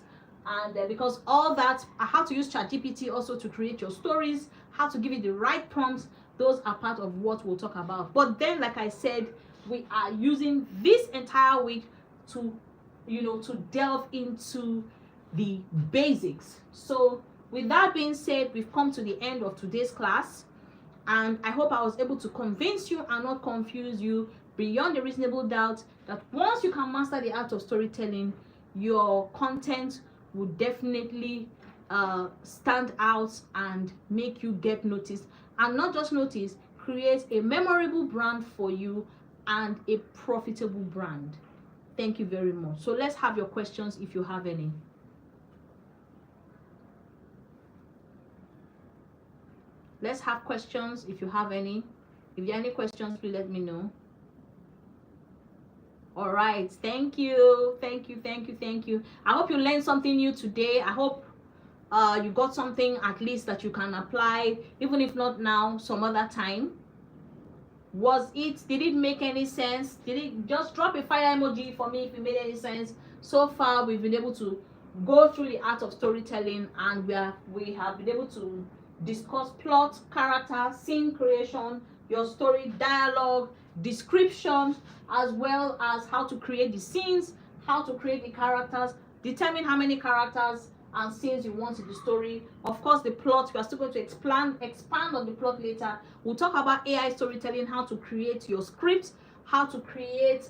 And because all that, how to use ChatGPT also to create your stories, how to give it the right prompts, those are part of what we'll talk about. But then, like I said, we are using this entire week to, you know, to delve into the basics. So with that being said, we've come to the end of today's class, and I hope I was able to convince you and not confuse you beyond a reasonable doubt that once you can master the art of storytelling, your content will definitely stand out and make you get noticed, and not just noticed, create a memorable brand for you and a profitable brand. Thank you very much. So let's have your questions if you have any. Let's have questions if you have any. If there are any questions, please let me know. All right. Thank you. Thank you. Thank you. Thank you. I hope you learned something new today. I hope you got something at least that you can apply, even if not now, some other time. Did it make any sense? Did it just drop a fire emoji for me if it made any sense? So far, we've been able to go through the art of storytelling, and we have been able to discuss plot, character, scene creation, your story, dialogue, description, as well as how to create the scenes, how to create the characters, determine how many characters and scenes you want in the story. Of course, the plot, we are still going to expand on the plot later. We'll talk about AI storytelling, how to create your script, how to create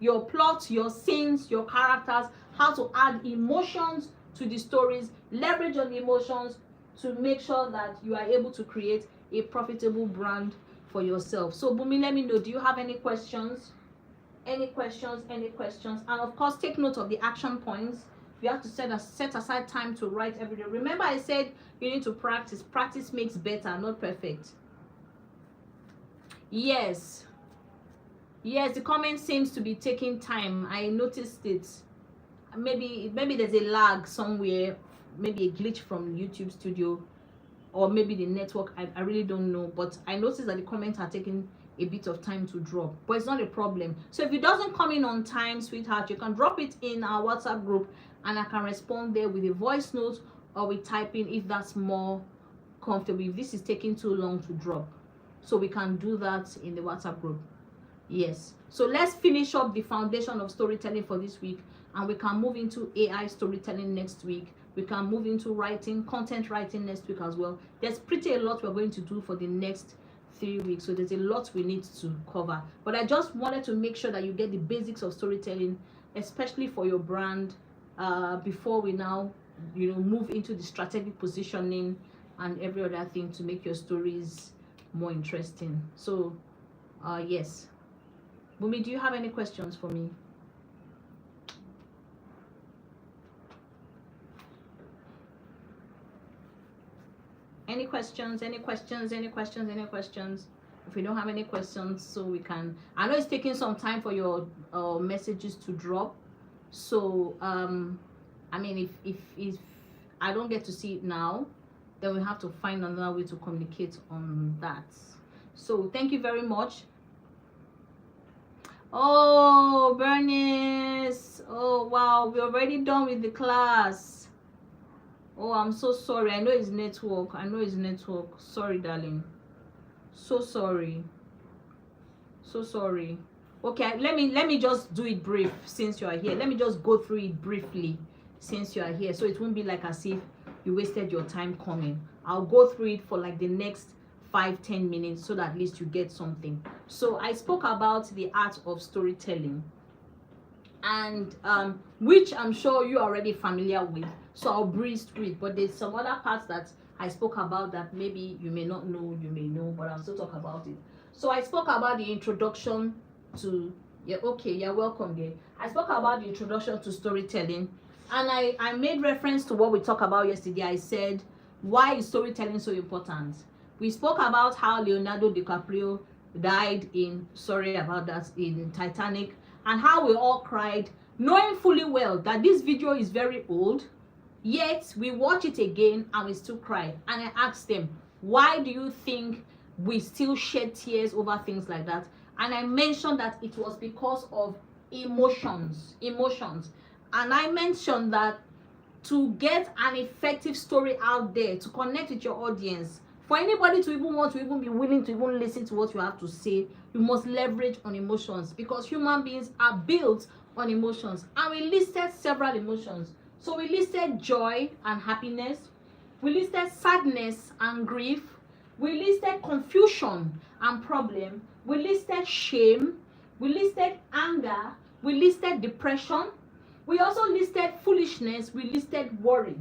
your plot, your scenes, your characters, how to add emotions to the stories, leverage on the emotions to make sure that you are able to create a profitable brand for yourself. So Bumi, let me know, do you have any questions? Any questions? And of course, take note of the action points. You have to set aside time to write every day. Remember, I said you need to practice. Practice makes better, not perfect. Yes, the comment seems to be taking time. I noticed it. Maybe there's a lag somewhere, maybe a glitch from YouTube Studio, or maybe the network. I really don't know, but I noticed that the comments are taking a bit of time to drop, but it's not a problem. So if it doesn't come in on time, sweetheart, you can drop it in our WhatsApp group and I can respond there with a voice note or with typing if that's more comfortable, if this is taking too long to drop. So we can do that in the WhatsApp group. Yes, so let's finish up the foundation of storytelling for this week, and we can move into AI storytelling next week. We can move into writing, content writing next week as well. There's pretty a lot we're going to do for the next 3 weeks, so there's a lot we need to cover, but I just wanted to make sure that you get the basics of storytelling, especially for your brand, before we now move into the strategic positioning and every other thing to make your stories more interesting. So yes, Bumi, do you have any questions for me? Any questions? If we don't have any questions, so we can, I know it's taking some time for your messages to drop, so I mean, if I don't get to see it now, then we have to find another way to communicate on that. So thank you very much. Oh, Bernice, oh wow, we're already done with the class. Oh, I'm so sorry. I know it's network. Sorry, darling. So sorry. Okay, let me just do it brief since you are here. Let me just go through it briefly since you are here, so it won't be like as if you wasted your time coming. I'll go through it for like the next 5-10 minutes so that at least you get something. So I spoke about the art of storytelling, and which I'm sure you're already familiar with, so I'll breeze through it, but there's some other parts that I spoke about that maybe you may not know, you may know, but I'll still talk about it. So I spoke about the introduction to, you're welcome there. I spoke about the introduction to storytelling, and I made reference to what we talked about yesterday. I said, why is storytelling so important? We spoke about how Leonardo DiCaprio died in Titanic, and how we all cried, knowing fully well that this video is very old, yet we watch it again and we still cry. And I asked them, why do you think we still shed tears over things like that? And I mentioned that it was because of emotions. And I mentioned that to get an effective story out there, to connect with your audience, for anybody to even be willing to even listen to what you have to say, you must leverage on emotions, because human beings are built on emotions. And we listed several emotions. So we listed joy and happiness, we listed sadness and grief, we listed confusion and problem, we listed shame, we listed anger, we listed depression, we also listed foolishness, we listed worry.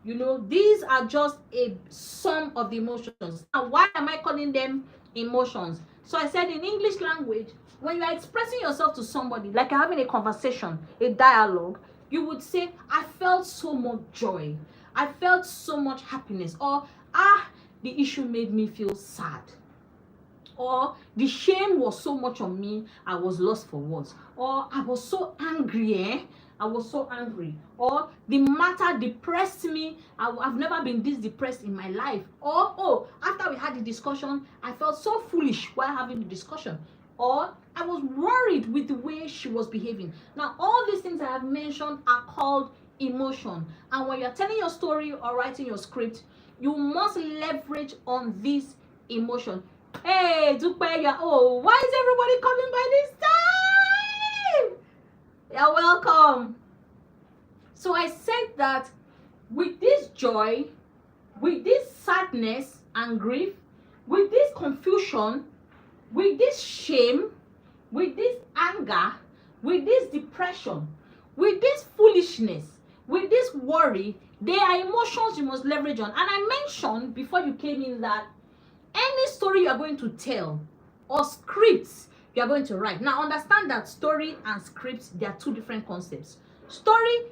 These are just a sum of the emotions. Now, why am I calling them emotions? So I said, in English language, when you are expressing yourself to somebody, like you're having a conversation, a dialogue, you would say, I felt so much joy, I felt so much happiness, or the issue made me feel sad, or the shame was so much on me, I was lost for words, or I was so angry, or the matter depressed me, I've never been this depressed in my life, or after we had the discussion, I felt so foolish while having the discussion. or I was worried with the way she was behaving. Now, all these things I have mentioned are called emotion. And when you're telling your story or writing your script, you must leverage on this emotion. Hey, Dupe, why is everybody coming by this time? You're welcome. So I said that with this joy, with this sadness and grief, with this confusion, with this shame, with this anger, with this depression, with this foolishness, with this worry, they are emotions you must leverage on. And I mentioned before you came in that any story you are going to tell or scripts you are going to write. Now understand that story and scripts, they are two different concepts. Story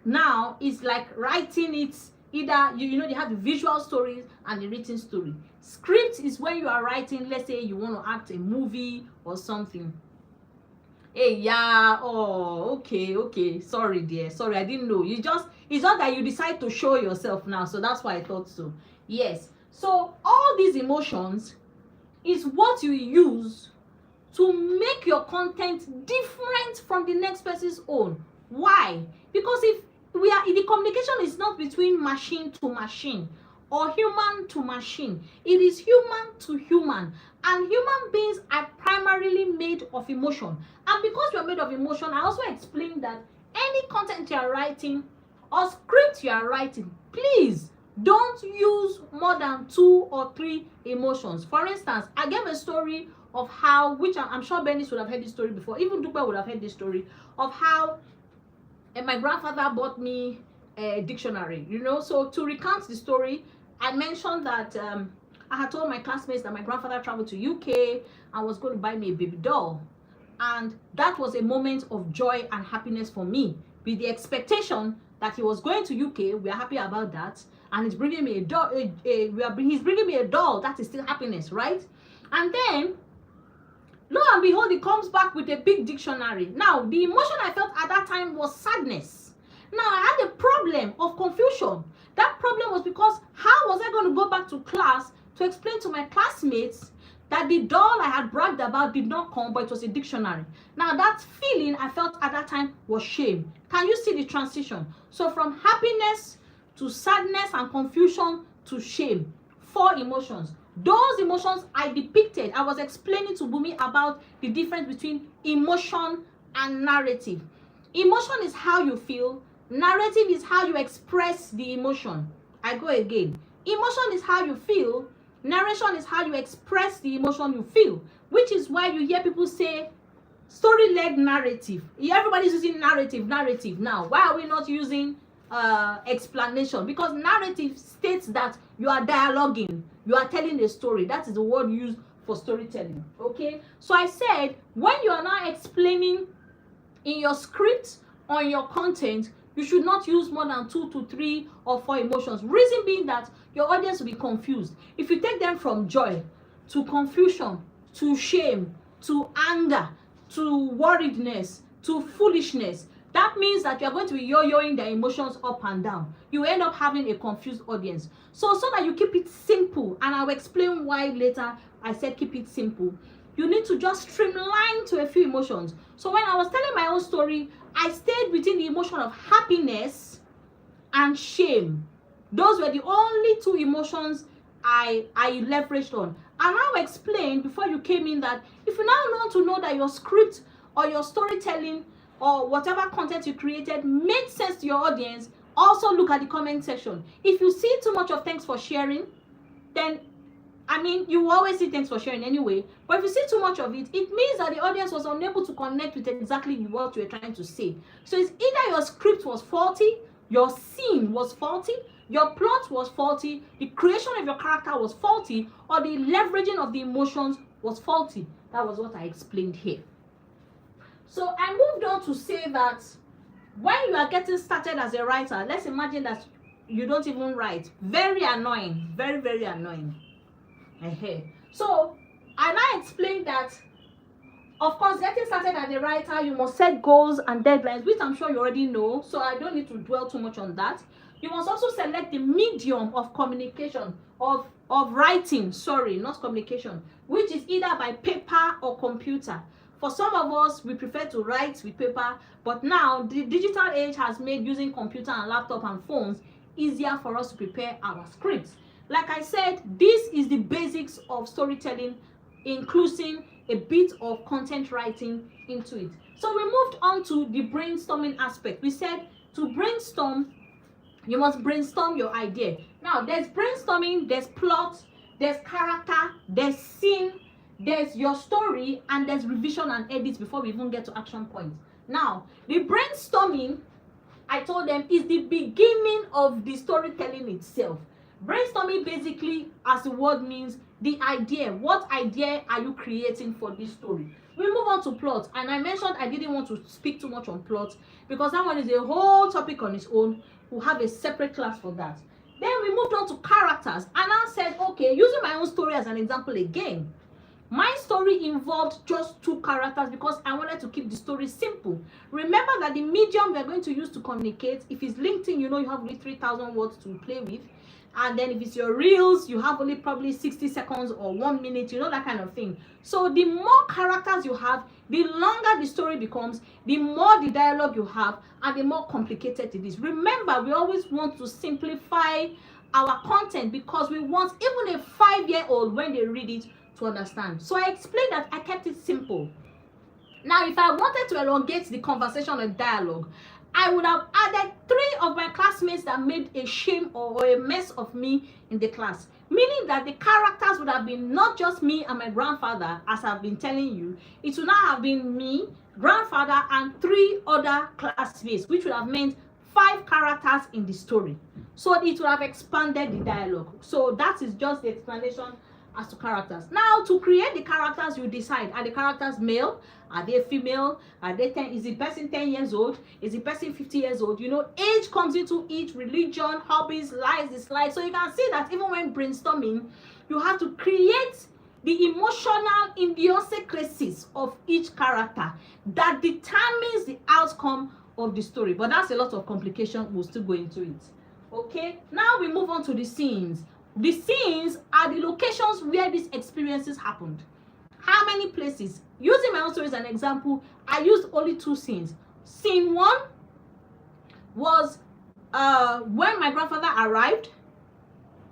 now is like writing it, either you know they have the visual stories and the written story. Script is when you are writing, let's say you want to act a movie or something. Hey, yeah, oh, okay, sorry dear, sorry, I didn't know. It's just that you decide to show yourself now, so that's why I thought so. Yes, so all these emotions is what you use to make your content different from the next person's own. Why? Because if the communication is not between machine to machine or human to machine, it is human to human, and human beings are primarily made of emotion. And because you're made of emotion, I also explained that any content you are writing or script you are writing, please don't use more than 2 or 3 emotions. For instance, I gave a story of how, which I'm sure Bernice would have heard this story before, even Dupe would have heard this story, of how my grandfather bought me a dictionary, So to recount the story, I mentioned that I had told my classmates that my grandfather traveled to UK and was going to buy me a baby doll. And that was a moment of joy and happiness for me, with the expectation that he was going to UK. We are happy about that. And he's bringing me a doll. He's bringing me a doll. That is still happiness, right? And then, lo and behold, he comes back with a big dictionary. Now, the emotion I felt at that time was sadness. Now, I had a problem of confusion. That problem was because how was I going to go back to class to explain to my classmates that the doll I had bragged about did not come, but it was a dictionary? Now, that feeling I felt at that time was shame. Can you see the transition? So from happiness to sadness and confusion to shame, 4 emotions. Those emotions I depicted, I was explaining to Bumi about the difference between emotion and narrative. Emotion is how you feel. Narrative is how you express the emotion. I go again. Emotion is how you feel. Narration is how you express the emotion you feel, which is why you hear people say story-led narrative. Everybody's using narrative now. Why are we not using explanation? Because narrative states that you are dialoguing, you are telling a story. That is the word used for storytelling. Okay, so I said when you are now explaining in your script or in your content, you should not use more than 2 to 3 or 4 emotions. Reason being that your audience will be confused. If you take them from joy to confusion to shame to anger to worriedness to foolishness, that means that you're going to be yo-yoing their emotions up and down. You end up having a confused audience. So that you keep it simple, and I'll explain why later I said keep it simple, you need to just streamline to a few emotions. So when I was telling my own story, I stayed within the emotion of happiness and shame. Those were the only 2 emotions I leveraged on. And I'll explain before you came in that if you now want to know that your script or your storytelling or whatever content you created made sense to your audience, also look at the comment section. If you see too much of thanks for sharing, then you will always see thanks for sharing anyway. But if you see too much of it, it means that the audience was unable to connect with exactly what you were trying to say. So it's either your script was faulty, your scene was faulty, your plot was faulty, the creation of your character was faulty, or the leveraging of the emotions was faulty. That was what I explained here. So I moved on to say that when you are getting started as a writer, let's imagine that you don't even write. Very annoying. Very, very annoying. So I explained that, of course, getting started as a writer, you must set goals and deadlines, which I'm sure you already know, so I don't need to dwell too much on that. You must also select the medium of communication, of of writing, sorry, not communication, which is either by paper or computer. For some of us, we prefer to write with paper, but now the digital age has made using computer and laptop and phones easier for us to prepare our scripts. Like I said, this is the basics of storytelling, including a bit of content writing into it. So we moved on to the brainstorming aspect. We said to brainstorm, you must brainstorm your idea. Now, there's brainstorming, there's plot, there's character, there's scene, there's your story, and there's revision and edit before we even get to action points. Now, the brainstorming, I told them, is the beginning of the storytelling itself. Brainstorming basically, as the word means, the idea. What idea are you creating for this story? We move on to plot, and I mentioned I didn't want to speak too much on plot because that one is a whole topic on its own. We'll have a separate class for that. Then we moved on to characters, and I said, okay, using my own story as an example again, my story involved just 2 characters because I wanted to keep the story simple. Remember that the medium we're going to use to communicate, if it's LinkedIn, you know you have only 3,000 words to play with. And then if it's your reels, you have only probably 60 seconds or 1 minute, you know, that kind of thing. So the more characters you have, the longer the story becomes, the more the dialogue you have, and the more complicated it is. Remember, we always want to simplify our content because we want even a 5-year-old, when they read it, to understand. So I explained that I kept it simple. Now, if I wanted to elongate the conversation and dialogue, I would have added 3 of my classmates that made a shame or a mess of me in the class. Meaning that the characters would have been not just me and my grandfather, as I've been telling you. It would not have been me, grandfather, and 3 other classmates, which would have meant 5 characters in the story. So it would have expanded the dialogue. So that is just the explanation as to characters. Now, to create the characters, you decide, are the characters male? Are they female? Are they 10? Is the person 10 years old? Is the person 50 years old? You know, age comes into it, religion, hobbies, likes, dislikes. So you can see that even when brainstorming, you have to create the emotional idiosyncrasies of each character that determines the outcome of the story. But that's a lot of complication. We'll still go into it. Okay, now we move on to the scenes. The scenes are the locations where these experiences happened. How many places? Using my own story as an example, I used only 2 scenes. Scene 1 was when my grandfather arrived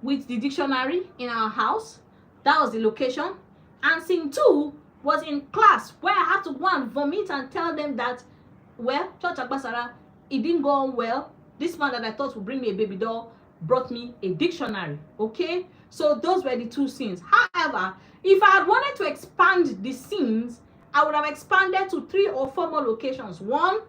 with the dictionary in our house. That was the location. And scene 2 was in class, where I had to go and vomit and tell them that, well, Church Agbasara, it didn't go on well. This man that I thought would bring me a baby doll brought me a dictionary. Okay, so those were the 2 scenes. However, if I had wanted to expand the scenes, I would have expanded to 3 or 4 more locations. 1,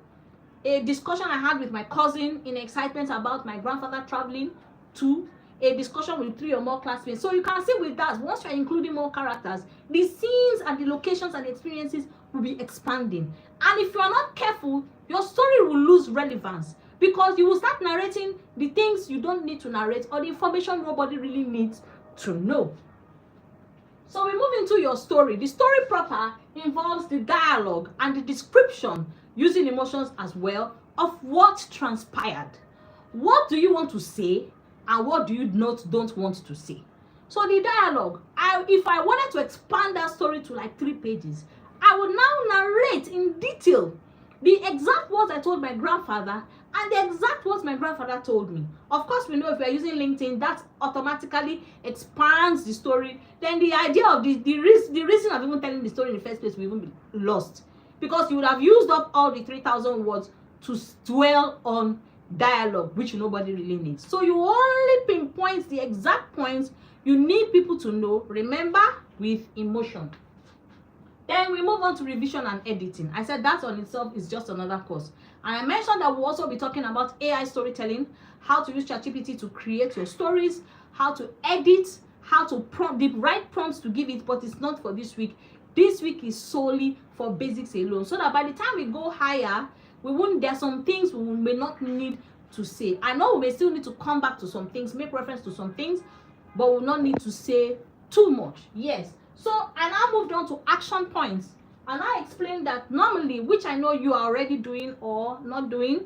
a discussion I had with my cousin in excitement about my grandfather traveling. 2, a discussion with 3 or more classmates. So you can see with that, once you're including more characters, the scenes and the locations and experiences will be expanding. And if you are not careful, your story will lose relevance, because you will start narrating the things you don't need to narrate, or the information nobody really needs to know. So we move into your story. The story proper involves the dialogue and the description, using emotions as well, of what transpired. What do you want to say, and what do you don't want to say? So the dialogue, if I wanted to expand that story to like 3 pages, I would now narrate in detail the exact words I told my grandfather and the exact words my grandfather told me. Of course, we know if we are using LinkedIn, that automatically expands the story. Then the idea of the reason of even telling the story in the first place will even be lost, because you would have used up all the 3,000 words to dwell on dialogue, which nobody really needs. So you only pinpoint the exact points you need people to know, remember, with emotion. Then we move on to revision and editing. I said that on itself is just another course. And I mentioned that we'll also be talking about AI storytelling, how to use ChatGPT to create your stories, how to edit, how to prompt, the right prompts to give it, but it's not for this week. This week is solely for basics alone, so that by the time we go higher, there's some things we may not need to say. I know we may still need to come back to some things, make reference to some things, but we'll not need to say too much. Yes. So I now moved on to action points, and I explained that normally, which I know you are already doing or not doing,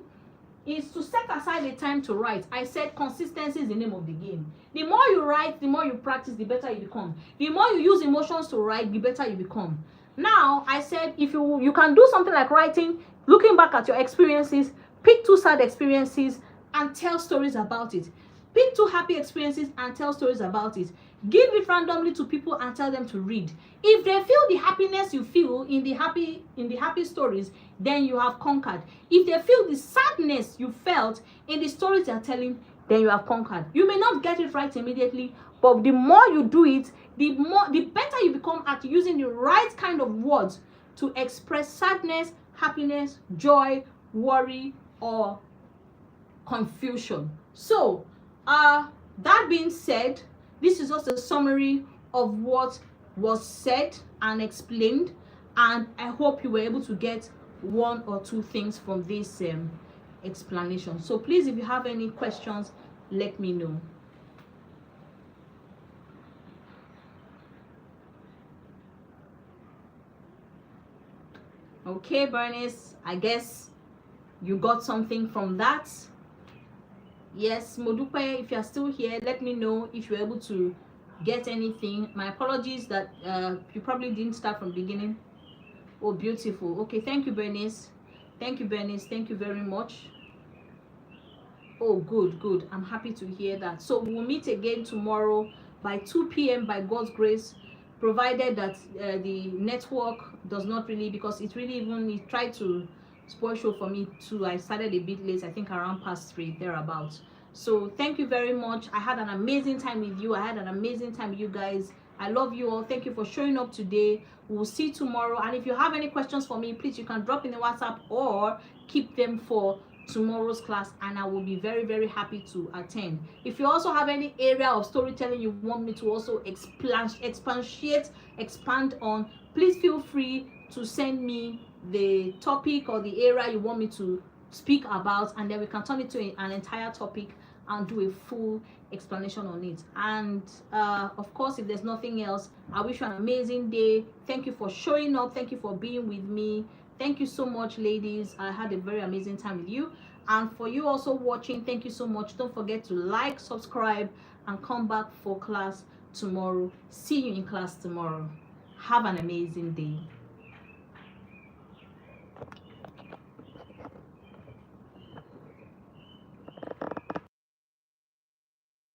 is to set aside a time to write. I said consistency is the name of the game. The more you write, the more you practice, the better you become. The more you use emotions to write, the better you become. Now, I said if you can do something like writing, looking back at your experiences, pick 2 sad experiences and tell stories about it. Pick 2 happy experiences and tell stories about it. Give it randomly to people and tell them to read. If they feel the happiness you feel in the happy stories, then you have conquered. If they feel the sadness you felt in the stories they are telling, then you have conquered. You may not get it right immediately, but the more you do it, the better you become at using the right kind of words to express sadness, happiness, joy, worry, or confusion. So, that being said, this is just a summary of what was said and explained, and I hope you were able to get 1 or 2 things from this explanation. So please, if you have any questions, let me know. Okay, Bernice, I guess you got something from that. Yes, Modupe, if you're still here, let me know if you're able to get anything. My apologies that you probably didn't start from the beginning. Oh, beautiful. Okay, thank you, Bernice. Thank you, Bernice. Thank you very much. Oh, good. I'm happy to hear that. So we'll meet again tomorrow by 2 p.m. by God's grace, provided that the network does not really, because it tried to spoil show for me too. I started a bit late, I think around past 3 thereabouts. So thank you very much. I had an amazing time with you. I had an amazing time with you guys. I love you all. Thank you for showing up today. We'll see you tomorrow. And if you have any questions for me, please, you can drop in the WhatsApp or keep them for tomorrow's class, and I will be very, very happy to attend. If you also have any area of storytelling you want me to also expand on, please feel free to send me the topic or the area you want me to speak about, and then we can turn it to an entire topic and do a full explanation on it. And of course, if there's nothing else, I wish you an amazing day. Thank you for showing up. Thank you for being with me. Thank you so much, ladies. I had a very amazing time with you. And for you also watching, thank you so much. Don't forget to like, subscribe, and come back for class tomorrow. See you in class tomorrow. Have an amazing day.